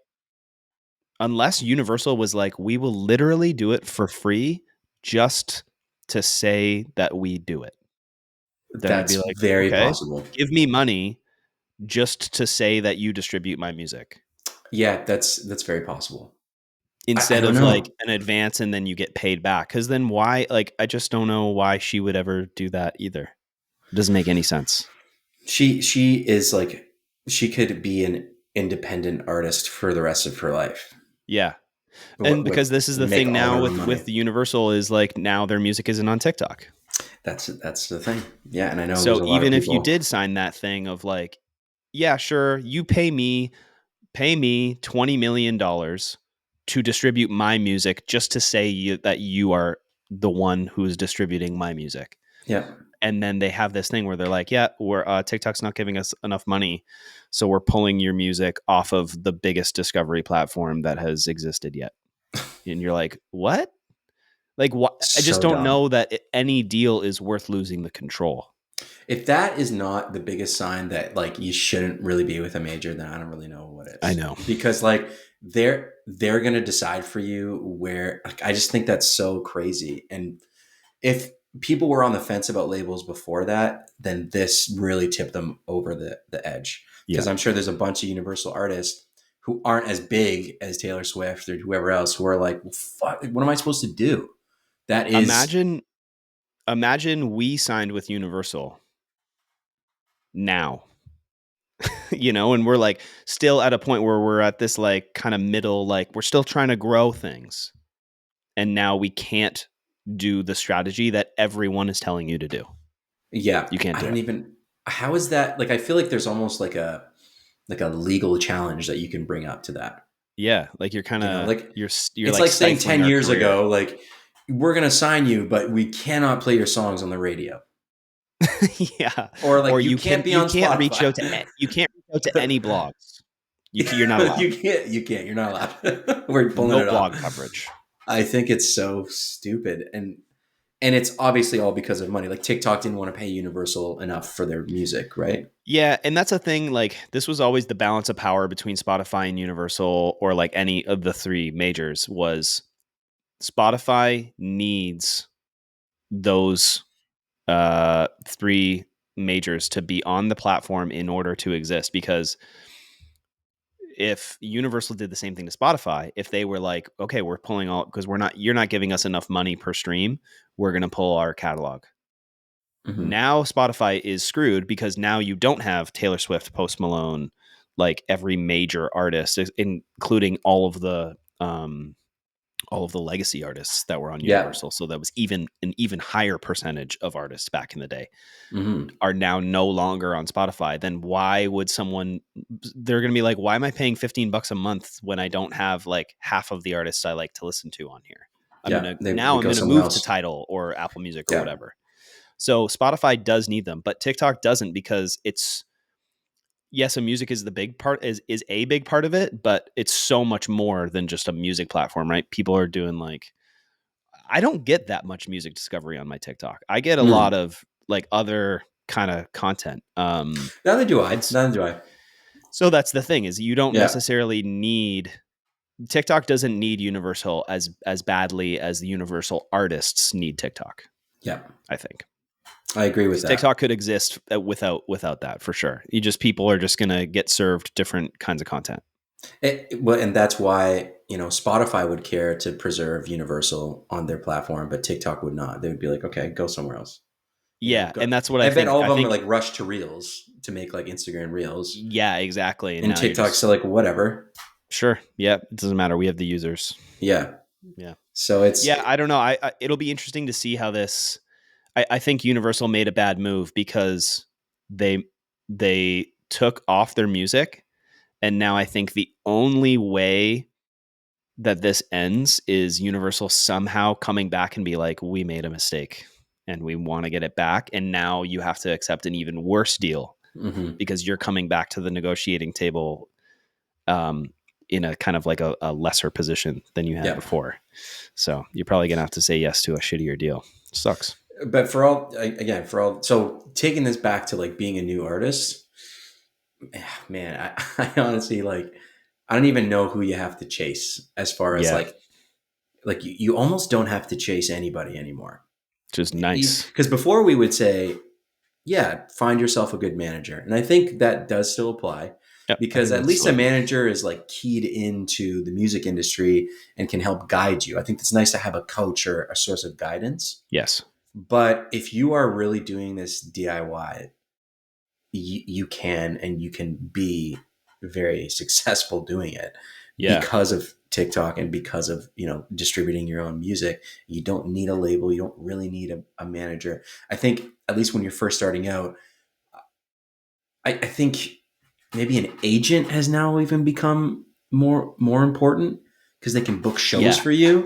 unless Universal was like, we will literally do it for free. just to say that we do it. Then I'd be That's like, very okay, possible. give me money just to say that you distribute my music Yeah, that's very possible. I instead don't of like know. an advance and then you get paid back. Cause then why, like, I just don't know why she would ever do that either. It doesn't make any sense. She is like she could be an independent artist for the rest of her life. Yeah. And because this is the Make thing all now her own with money. the Universal is like now their music isn't on TikTok. That's the thing. Yeah, and I know there's So a lot of even if you people. did sign that thing of like, yeah, sure, you pay me $20 million to distribute my music just to say that you are the one who is distributing my music. Yeah. And then they have this thing where they're like, yeah, we're TikTok's not giving us enough money, so we're pulling your music off of the biggest discovery platform that has existed yet. And you're like, what? Like, what? I just So don't dumb. know that any deal is worth losing the control. If that is not the biggest sign that like you shouldn't really be with a major, then I don't really know what I is. know. Because like they're gonna decide for you where like, I just think that's so crazy. And if people were on the fence about labels before that, then this really tipped them over the edge. Yeah. Because I'm sure there's a bunch of Universal artists who aren't as big as Taylor Swift or whoever else who are like, well, fuck, what am I supposed to do? That is, Imagine, imagine we signed with Universal now, and we're like still at a point where we're at this like kind of middle, like we're still trying to grow things. And now we can't do the strategy that everyone is telling you to do. yeah, You can't I do don't it. even, how is that? Like, I feel like there's almost like a legal challenge that you can bring up to that. Yeah, like you're kind You know, of like you're it's like like saying stifling 10 our years career. ago, like, we're going to sign you, but we cannot play your songs on the radio. Yeah, Or or like, you can't be you on can't reach out to Spotify. you can't reach out to any blogs. You're not allowed. You can't. You're not allowed. We're pulling No it off. blog coverage. I think it's so stupid. And it's obviously all because of money. Like TikTok didn't want to pay Universal enough for their music, right? Yeah, and that's a thing. Like this was always the balance of power between Spotify and Universal, or like any of the three majors. Was Spotify needs those three majors to be on the platform in order to exist, because if Universal did the same thing to Spotify, if they were like, okay, we're pulling all because you're not giving us enough money per stream, we're going to pull our catalog. Mm-hmm. Now Spotify is screwed because now you don't have Taylor Swift, Post Malone, like every major artist, including all of the legacy artists that were on Yeah. Universal. So that was even an even higher percentage of artists back in the day Mm-hmm. are now no longer on Spotify. Then why would they're going to be like, why am I paying $15 a month when I don't have like half of the artists I like to listen to on here? Yeah. They I'm go going to somewhere move to else. Tidal or Apple Music or Yeah. whatever. So Spotify does need them, but TikTok doesn't, because it's, yes, a music is the big part is a big part of it, but it's so much more than just a music platform, right? People are doing like, I don't get that much music discovery on my TikTok. I get a lot Mm. of like other kind of content. Neither do I. It's Neither do I. so that's the thing, is you don't Yeah. necessarily need TikTok doesn't need Universal as badly as the Universal artists need TikTok, Yeah. I think. I agree with Because that. TikTok could exist without that for sure. People are just gonna get served different kinds of content. Well, and that's why, Spotify would care to preserve Universal on their platform, but TikTok would not. They would be like, okay, go somewhere else. Yeah, Go. and that's what I I bet think. all of I them are think like rush to Reels to make like Instagram Reels, yeah, exactly. And and now you're TikTok's just like whatever. sure. Yeah, it doesn't matter. We have the users. Yeah. Yeah. So it's Yeah, I don't know. It'll be interesting to see how this. I think Universal made a bad move because they they took off their music, and now I think the only way that this ends is Universal somehow coming back and be like, we made a mistake and we want to get it back, and now you have to accept an even worse deal mhm. because you're coming back to the negotiating table um, in a kind of like a lesser position than you had Yeah. before. So you're probably gonna have to say yes to a shittier deal. Sucks. But for all again, for all so taking this back to like being a new artist, man, I honestly like I don't even know who you have to chase as far as Yeah. like like you almost don't have to chase anybody anymore. Which is nice. Because before we would say, yeah, find yourself a good manager. And I think that does still apply, Yep, I because think at that's least a still manager is like keyed into the music industry and can help guide you. I think it's nice to have a coach or a source of guidance. yes, But if you are really doing this DIY, you can, and you can be very successful doing it yeah, because of TikTok and because of, distributing your own music. You don't need a label. You don't really need a manager. I think, at least when you're first starting out, I think maybe an agent has now even become more important, because they can book shows yeah, for you.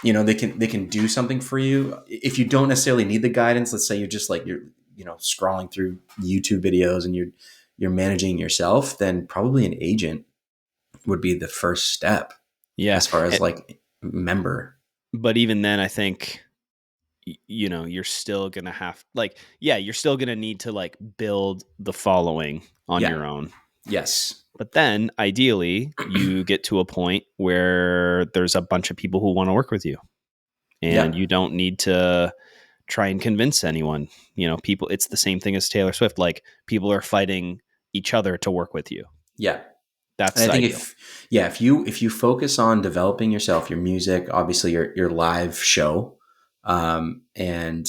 They can do something for you if you don't necessarily need the guidance. Let's say you're just like, you're scrolling through YouTube videos and you're managing yourself, then probably an agent would be the first step, yeah. as far as And, like member. but even then, I think you're still gonna have like, yeah, you're still gonna need to like build the following on Yeah. your own. Yes. But then ideally you get to a point where there's a bunch of people who want to work with you and Yeah. you don't need to try and convince anyone. People, it's the same thing as Taylor Swift. Like, people are fighting each other to work with you. Yeah. And That's I think ideal. if you focus on developing yourself, your music, obviously your live show, and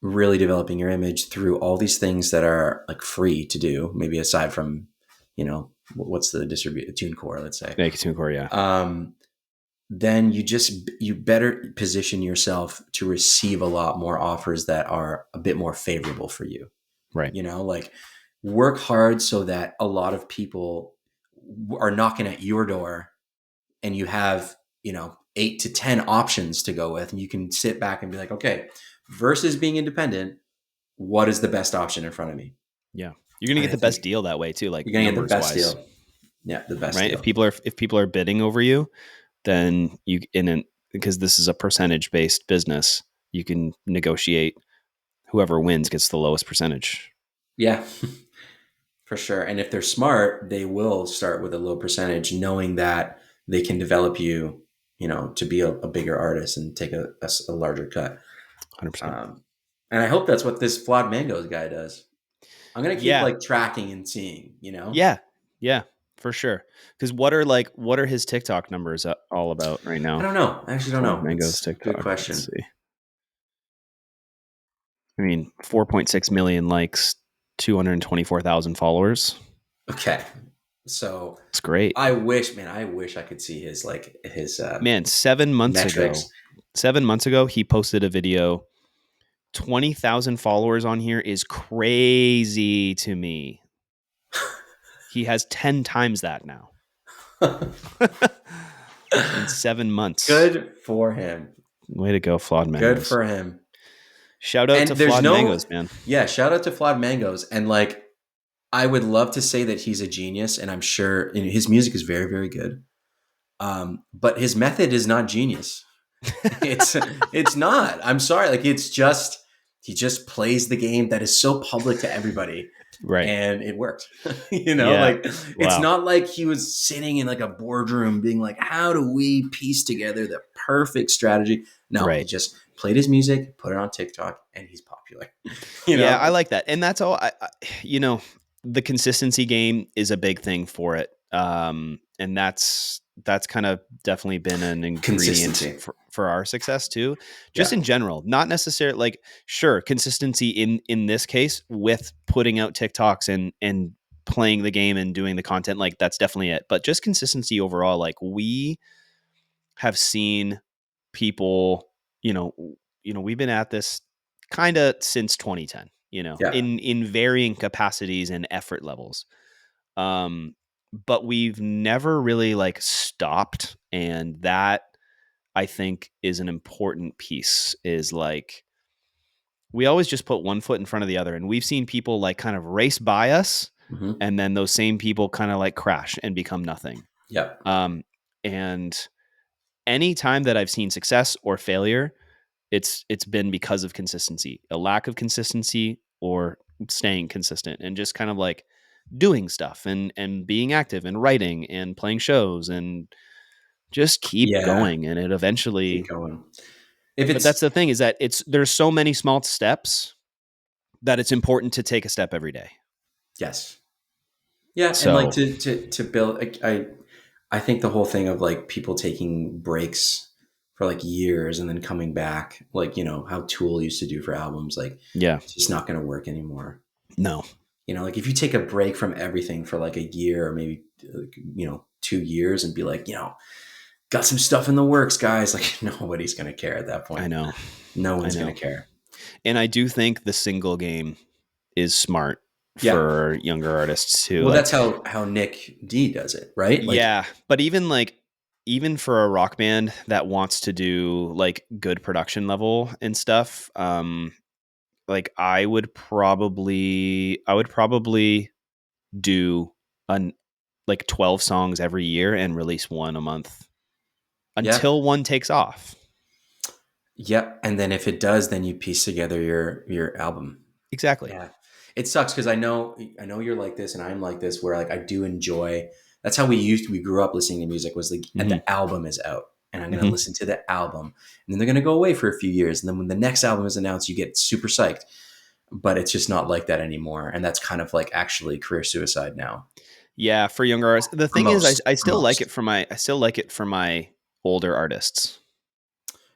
really developing your image through all these things that are like free to do, maybe aside from, what's the distribute TuneCore, let's say, Make it TuneCore, yeah. um, then you better position yourself to receive a lot more offers that are a bit more favorable for you. Right. Like, work hard so that a lot of people are knocking at your door, and you have, 8 to 10 options to go with, and you can sit back and be like, okay, versus being independent, what is the best option in front of me? Yeah. You're going to And get I the best think deal that way too, like you're going to get the numbers best wise, deal. Yeah, the best right? If deal. people are bidding over you, then because this is a percentage based business, you can negotiate. Whoever wins gets the lowest percentage. Yeah, for sure. And if they're smart, they will start with a low percentage, knowing that they can develop you, to be a bigger artist and take a larger cut. 100%. Um, and I hope that's what this Flawed Mangoes guy does. I'm gonna keep Yeah. like tracking and seeing. Yeah. Yeah, for sure. Because what are his TikTok numbers all about right I now? don't know. I actually don't Flawed know. Mango's It's a good TikTok. Let's question. see. I mean, 4.6 million likes, 224,000 followers. Okay, so It's great. I wish I could see his Man, 7 months metrics. ago, 7 months ago, he posted a video. 20,000 followers on here is crazy to me. He has 10 times that now in 7 months. Good for him. Way to go, Flawed Good Mangoes. for him. Shout out to And there's Flawed no, Mangoes, man. yeah, shout out to Flawed Mangoes. And like, I would love to say that he's a genius, and I'm sure his music is very, very good. But his method is not genius. It's not. I'm sorry. Like, it's just, he just plays the game that is so public to everybody, Right. and it worked. Yeah. Like, it's Wow. not like he was sitting in like a boardroom being like, how do we piece together the perfect strategy? No, he Right. just played his music, put it on TikTok, and he's popular. Yeah, I like that. And that's all you know, the consistency game is a big thing for it. And that's kind of definitely been an ingredient Consistency. for our success too. Just Yeah. in general, not necessarily like, sure, consistency in this case with putting out TikToks and playing the game and doing the content, like that's definitely it. But just consistency overall, like we have seen people, we've been at this kind of since 2010, Yeah. in varying capacities and effort levels. Um, but we've never really like stopped. And that I think is an important piece, is like, we always just put one foot in front of the other. And we've seen people like kind of race by us. Hmm. And then those same people kind of like crash and become nothing. Yep. And any time that I've seen success or failure, it's been because of consistency, a lack of consistency or staying consistent and just kind of like doing stuff and being active and writing and playing shows and Just keep Yeah, going, and it keep eventually. going. If But that's it's the thing, is that there's so many small steps that it's important to take a step every day. yes, yeah, and like So to build. I think the whole thing of like people taking breaks for like years and then coming back, like how Tool used to do for albums, like yeah, it's just not going to work anymore. no, Like if you take a break from everything for like a year or maybe 2 years and be like, got some stuff in the works, guys. Like nobody's going to care at that I point. know, No I one's going know, to care. and I do think the single game is smart Yeah. for younger artists too. Well, Like, that's how Nick D does it, right? Like, yeah, but even for a rock band that wants to do like good production level and stuff, like I would probably do an like 12 songs every year and release one a month yeah, until one takes off. yeah. And then if it does, then you piece together your album. Exactly. Yeah. It sucks because I know you're like this and I'm like this where like I do enjoy. That's how we grew up listening to music was like at Hmm. the album is out and I'm going to Hmm. listen to the album and then they're going to go away for a few years and then when the next album is announced you get super psyched. But it's just not like that anymore and that's kind of like actually career suicide now. Yeah, for younger artists. The For thing is, most. I For still like it most. for my older artists.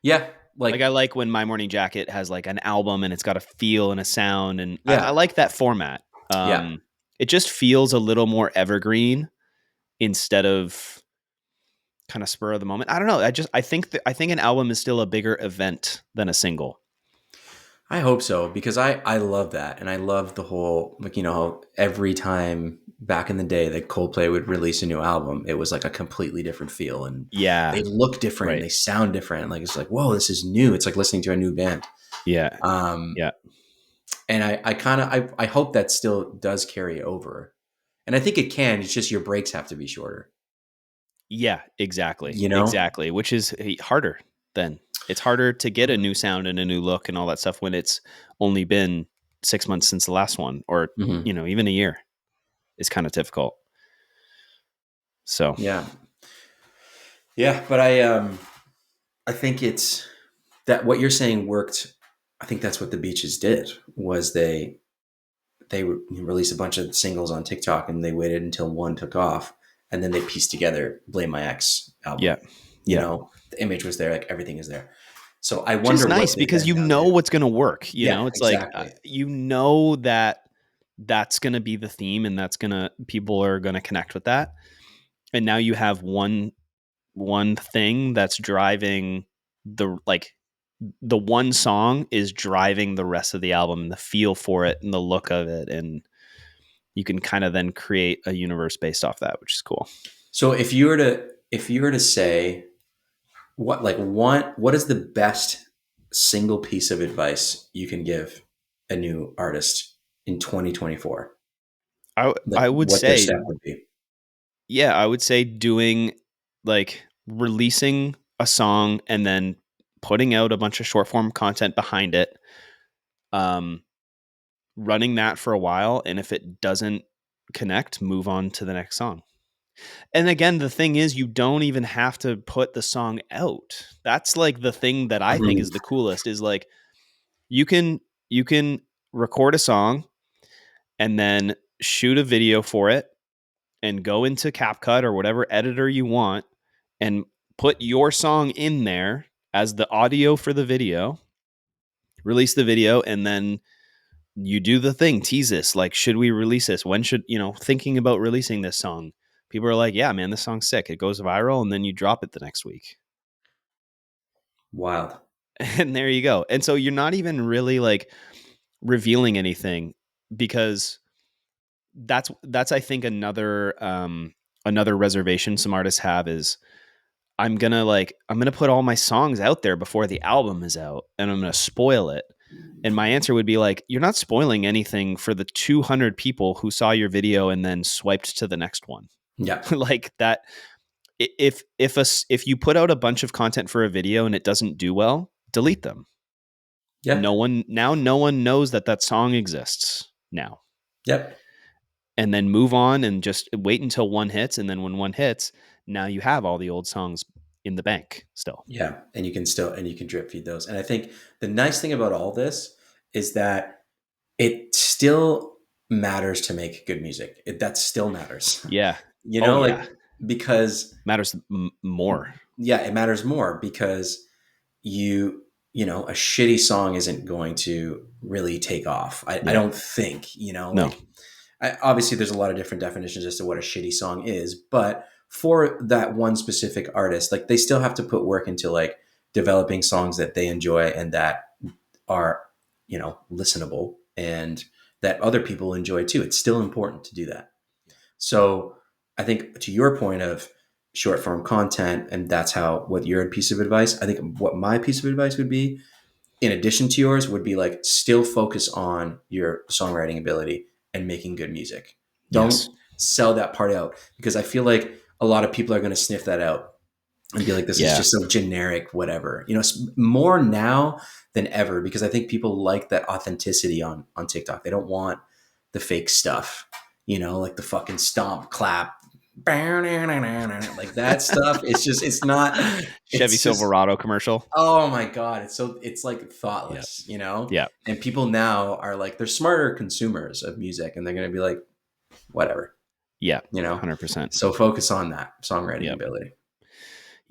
Yeah, Like, I like like when My Morning Jacket has like an album and it's got a feel and a sound, and I yeah. like that format. Yeah. It just feels a little more evergreen instead of kind of spur of the moment. I don't know. I think an album is still a bigger event than a single. I hope so because I love that and I love the whole like every time back in the day that Coldplay would release a new album it was like a completely different feel and Yeah. they look different and Right. they sound different like it's like whoa this is new it's like listening to a new band Yeah. um Yeah. and I kind of I hope that still does carry over and I think it can it's just your breaks have to be shorter Yeah, exactly. you know Exactly. Which is harder then. It's harder to get a new sound and a new look and all that stuff when it's only been 6 months since the last one, or, hmm even a year is kind of difficult. So, yeah yeah but I think it's that what you're saying worked. I think that's what the Beaches did was they released a bunch of singles on TikTok and they waited until one took off and then they pieced together Blame My Ex yeah. album. Yeah. The image was there, like everything is there. So I Which is wonder what nice they because then you now know do. what's going to work. Yeah, It's like, exactly. that that's going to be the theme, and people are going to connect with that. And now you have one thing that's driving the one song is driving the rest of the album and the feel for it and the look of it. And you can kind of then create a universe based off that, which is cool. So if you were to say what is the best single piece of advice you can give a new artist in 2024? Like I would what their say, step would be. yeah, I would say doing like releasing a song and then putting out a bunch of short form content behind it, um, running that for a while. And if it doesn't connect, move on to the next song. And again, the thing is, you don't even have to put the song out. That's like the thing that I think is Mhm. the coolest is like you can record a song and then shoot a video for it and go into CapCut or whatever editor you want and put your song in there as the audio for the video, release the video, and then you do the thing, tease this. Like, should we release this? When should, thinking about releasing this song? People are like, yeah, man, this song's sick. It goes viral, and then you drop it the next week. Wild. And there you go. And so you're not even really like revealing anything because that's I think another reservation some artists have is I'm gonna put all my songs out there before the album is out and I'm gonna spoil it. And my answer would be like, you're not spoiling anything for the 200 people who saw your video and then swiped to the next one. Yeah. Like that, if you put out a bunch of content for a video and it doesn't do well, delete them. Yeah. No one knows that song exists now. Yep. And then move on and just wait until one hits, and then when one hits, now you have all the old songs in the bank still. Yeah, and you can drip feed those. And I think the nice thing about all this is that it still matters to make good music. That still matters. Yeah. You Oh know, yeah. like because Matters more. yeah, it matters more because a shitty song isn't going to really take off. I Yeah. don't think, No. obviously there's a lot of different definitions as to what a shitty song is, but for that one specific artist, like they still have to put work into like developing songs that they enjoy and that are, listenable and that other people enjoy too. It's still important to do that. So I think to your point of short form content, and that's what your piece of advice, I think what my piece of advice would be, in addition to yours, would be like still focus on your songwriting ability and making good music. Yes. Don't sell that part out because I feel like a lot of people are going to sniff that out and be like, this is Yeah. just some generic whatever. It's more now than ever because I think people like that authenticity on TikTok. They don't want the fake stuff, like the fucking stomp clap. Like that stuff. It's not, Chevy it's just, Silverado commercial. oh my God. It's like Yeah. thoughtless, Yeah. and people now are like, they're smarter consumers of music and they're going to be like, whatever, Yeah. 100%. so focus on that songwriting Yep. ability.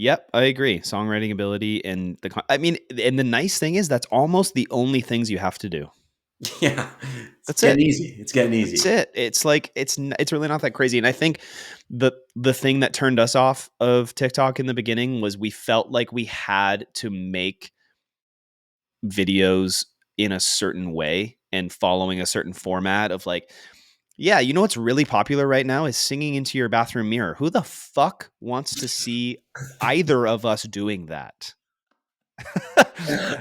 Yep, I agree. Songwriting ability and and the nice thing is that's almost the only things you have to do. Yeah. It's That's getting it. easy. It's getting That's easy. it. It's like it's really not that crazy. And I think the thing that turned us off of TikTok in the beginning was we felt like we had to make videos in a certain way and following a certain format of like, yeah, you know what's really popular right now is singing into your bathroom mirror. Who the fuck wants to see either of us doing that?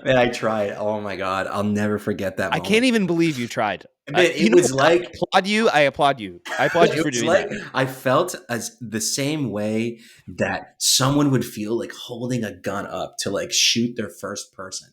Man, I tried. Oh my God. I'll never forget that I can't moment. even believe you tried. Man, You it know was what? I like, applaud you. I applaud you. I applaud you it for was doing like that. I felt as the same way that someone would feel like holding a gun up to like shoot their first person.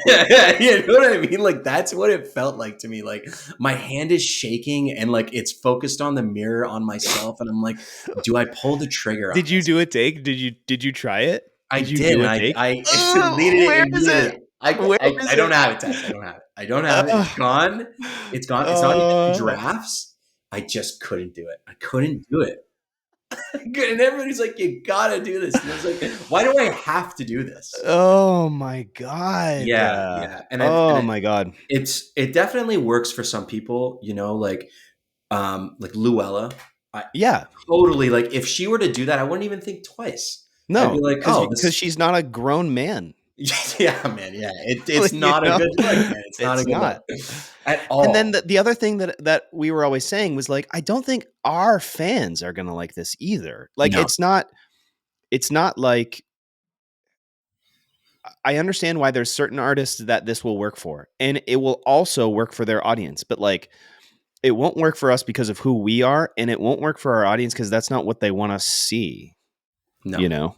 You know what I mean? Like that's what it felt like to me. Like my hand is shaking and like it's focused on the mirror on myself, and I'm like, do I pull the trigger on Did you this? do a take? Did you try it? I Did you did, do and a take? I deleted it Where is it? immediately. I, Where I is I don't it? have it, Tess. I don't have it. I don't have it. It's Uh, gone. It's gone. It's not even in uh, drafts. I just couldn't do it. I couldn't do it. And everybody's like, "You gotta do this." And I was like, "Why do I have to do this?" oh my god. Yeah, yeah. Oh my god. It definitely works for some people. Like Luella. I Yeah. totally like if she were to do that, I wouldn't even think twice. I'd be No, like, because "Oh, because this." she's not a grown man. Yeah, man. Yeah, it's Like, not a good look, man. It's not a it's good look not. at And then all. the other thing that we were always saying was like, I don't think our fans are gonna like this either. Like, No, it's not like I understand why there's certain artists that this will work for, and it will also work for their audience, but like it won't work for us because of who we are, and it won't work for our audience because that's not what they want to see, no. you know?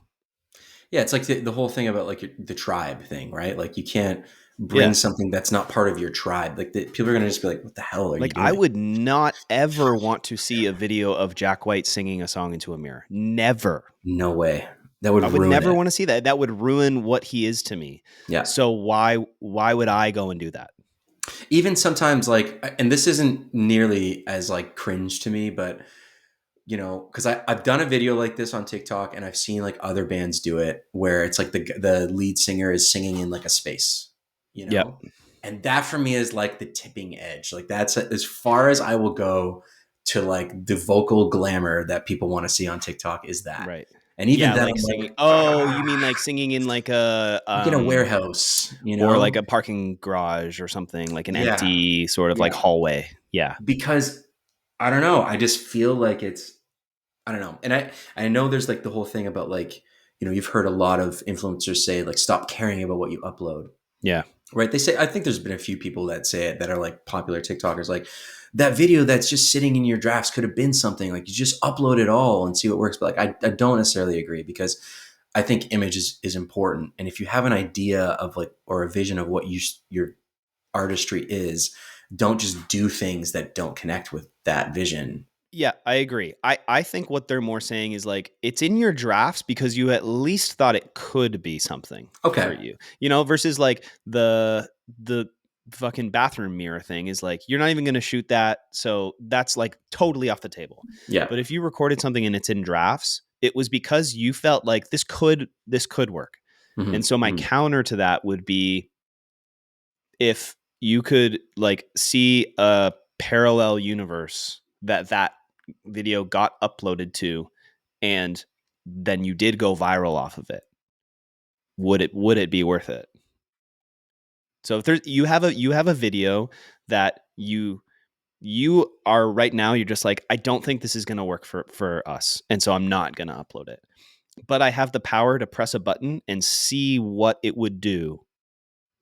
Yeah, it's like the whole thing about like the tribe thing, right? Like you can't bring Yeah. something that's not part of your tribe. Like people are gonna just be like, "What the hell are you Like I doing?" would not ever want to see a video of Jack White singing a song into a mirror. Never. No way. That would I would ruin never it. want to see that. That would ruin what he is to me. Yeah. So why would I go and do that? Even sometimes like, and this isn't nearly as like cringe to me, but because I've done a video like this on TikTok and I've seen like other bands do it where it's like the lead singer is singing in like a space, you Yep. know? And that for me is like the tipping edge. Like that's as far as I will go to like the vocal glamour that people want to see on TikTok is that. Right. And even Yeah, then like I'm singing. like, Oh, you mean like singing in like a like in a warehouse, or like a parking garage or something, like an Yeah. empty sort of like Yeah. hallway. Yeah. Because I don't know. I just feel like I don't know. And I know there's like the whole thing about like, you've heard a lot of influencers say like, stop caring about what you upload. Yeah. Right. They say, I think there's been a few people that say it that are like popular TikTokers, like that video that's just sitting in your drafts could have been something like you just upload it all and see what works. But like, I don't necessarily agree because I think image is important. And if you have an idea of like, or a vision of what your artistry is, don't just do things that don't connect with that vision. Yeah, I agree. I think what they're more saying is like it's in your drafts because you at least thought it could be something for Okay. you. You know, versus like the fucking bathroom mirror thing is like you're not even going to shoot that, so that's like totally off the table. Yeah. But if you recorded something and it's in drafts, it was because you felt like this could work. And Hmm. so my Hmm. counter to that would be if you could like see a parallel universe that video got uploaded to and then you did go viral off of it, would it be worth it? So if there's you have a video that you are right now, you're just like, I don't think this is going to work for us, and so I'm not going to upload it, but I have the power to press a button and see what it would do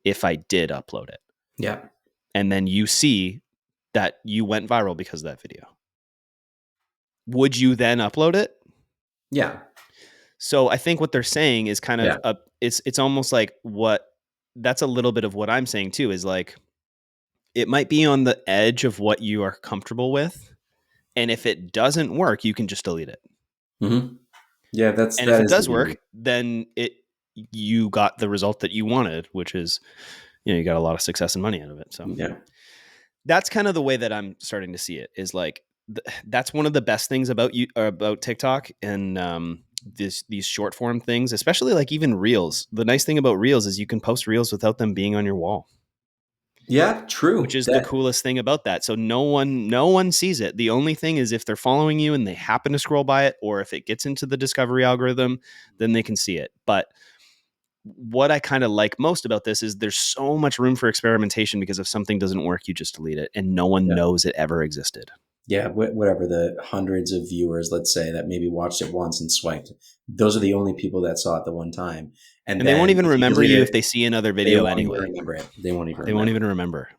if I did upload it, Yeah. and then you see that you went viral because of that video. Would you then upload it? Yeah. So I think what they're saying is kind of Yeah. it's almost like what that's a little bit of what I'm saying too, is like it might be on the edge of what you are comfortable with, and if it doesn't work, you can just delete it. Hmm. Yeah. And if That it is the does beauty. work, then you got the result that you wanted, which is you got a lot of success and money out of it. So Yeah. that's kind of the way that I'm starting to see it, is like that's one of the best things about you about TikTok and these short form things, especially like even reels. The nice thing about reels is you can post reels without them being on your wall, Yeah. which True. is the coolest thing about that. So no one sees it. The only thing is if they're following you and they happen to scroll by it, or if it gets into the discovery algorithm, then they can see it. But what I kind of like most about this is there's so much room for experimentation, because if something doesn't work, you just delete it and no one Yeah. knows it ever existed. Yeah. Whatever the hundreds of viewers, let's say, that maybe watched it once and swiped, those are the only people that saw it the one time. And And they won't then even if you remember delete you it, if they see another they video won't even anyway. remember it. They won't even They won't remember. even remember.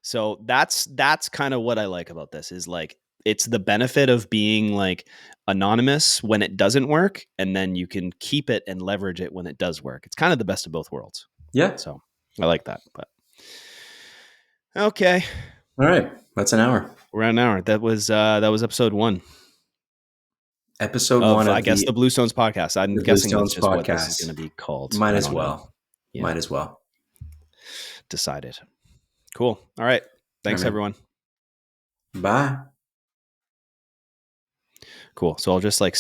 So that's kind of what I like about this, is like it's the benefit of being like anonymous when it doesn't work, and then you can keep it and leverage it when it does work. It's kind of the best of both worlds. Yeah. So I like that. But okay, All right. That's an hour. we're at an hour. That was episode 1 Episode one of, I of guess, the Bluestones podcast. I'm the guessing that's Bluestones just what this is podcast. going to be called. Might I as don't know. well. Yeah, Might as well. decided. Cool. All right. All Thanks, right. everyone. Bye. Cool. So I'll just like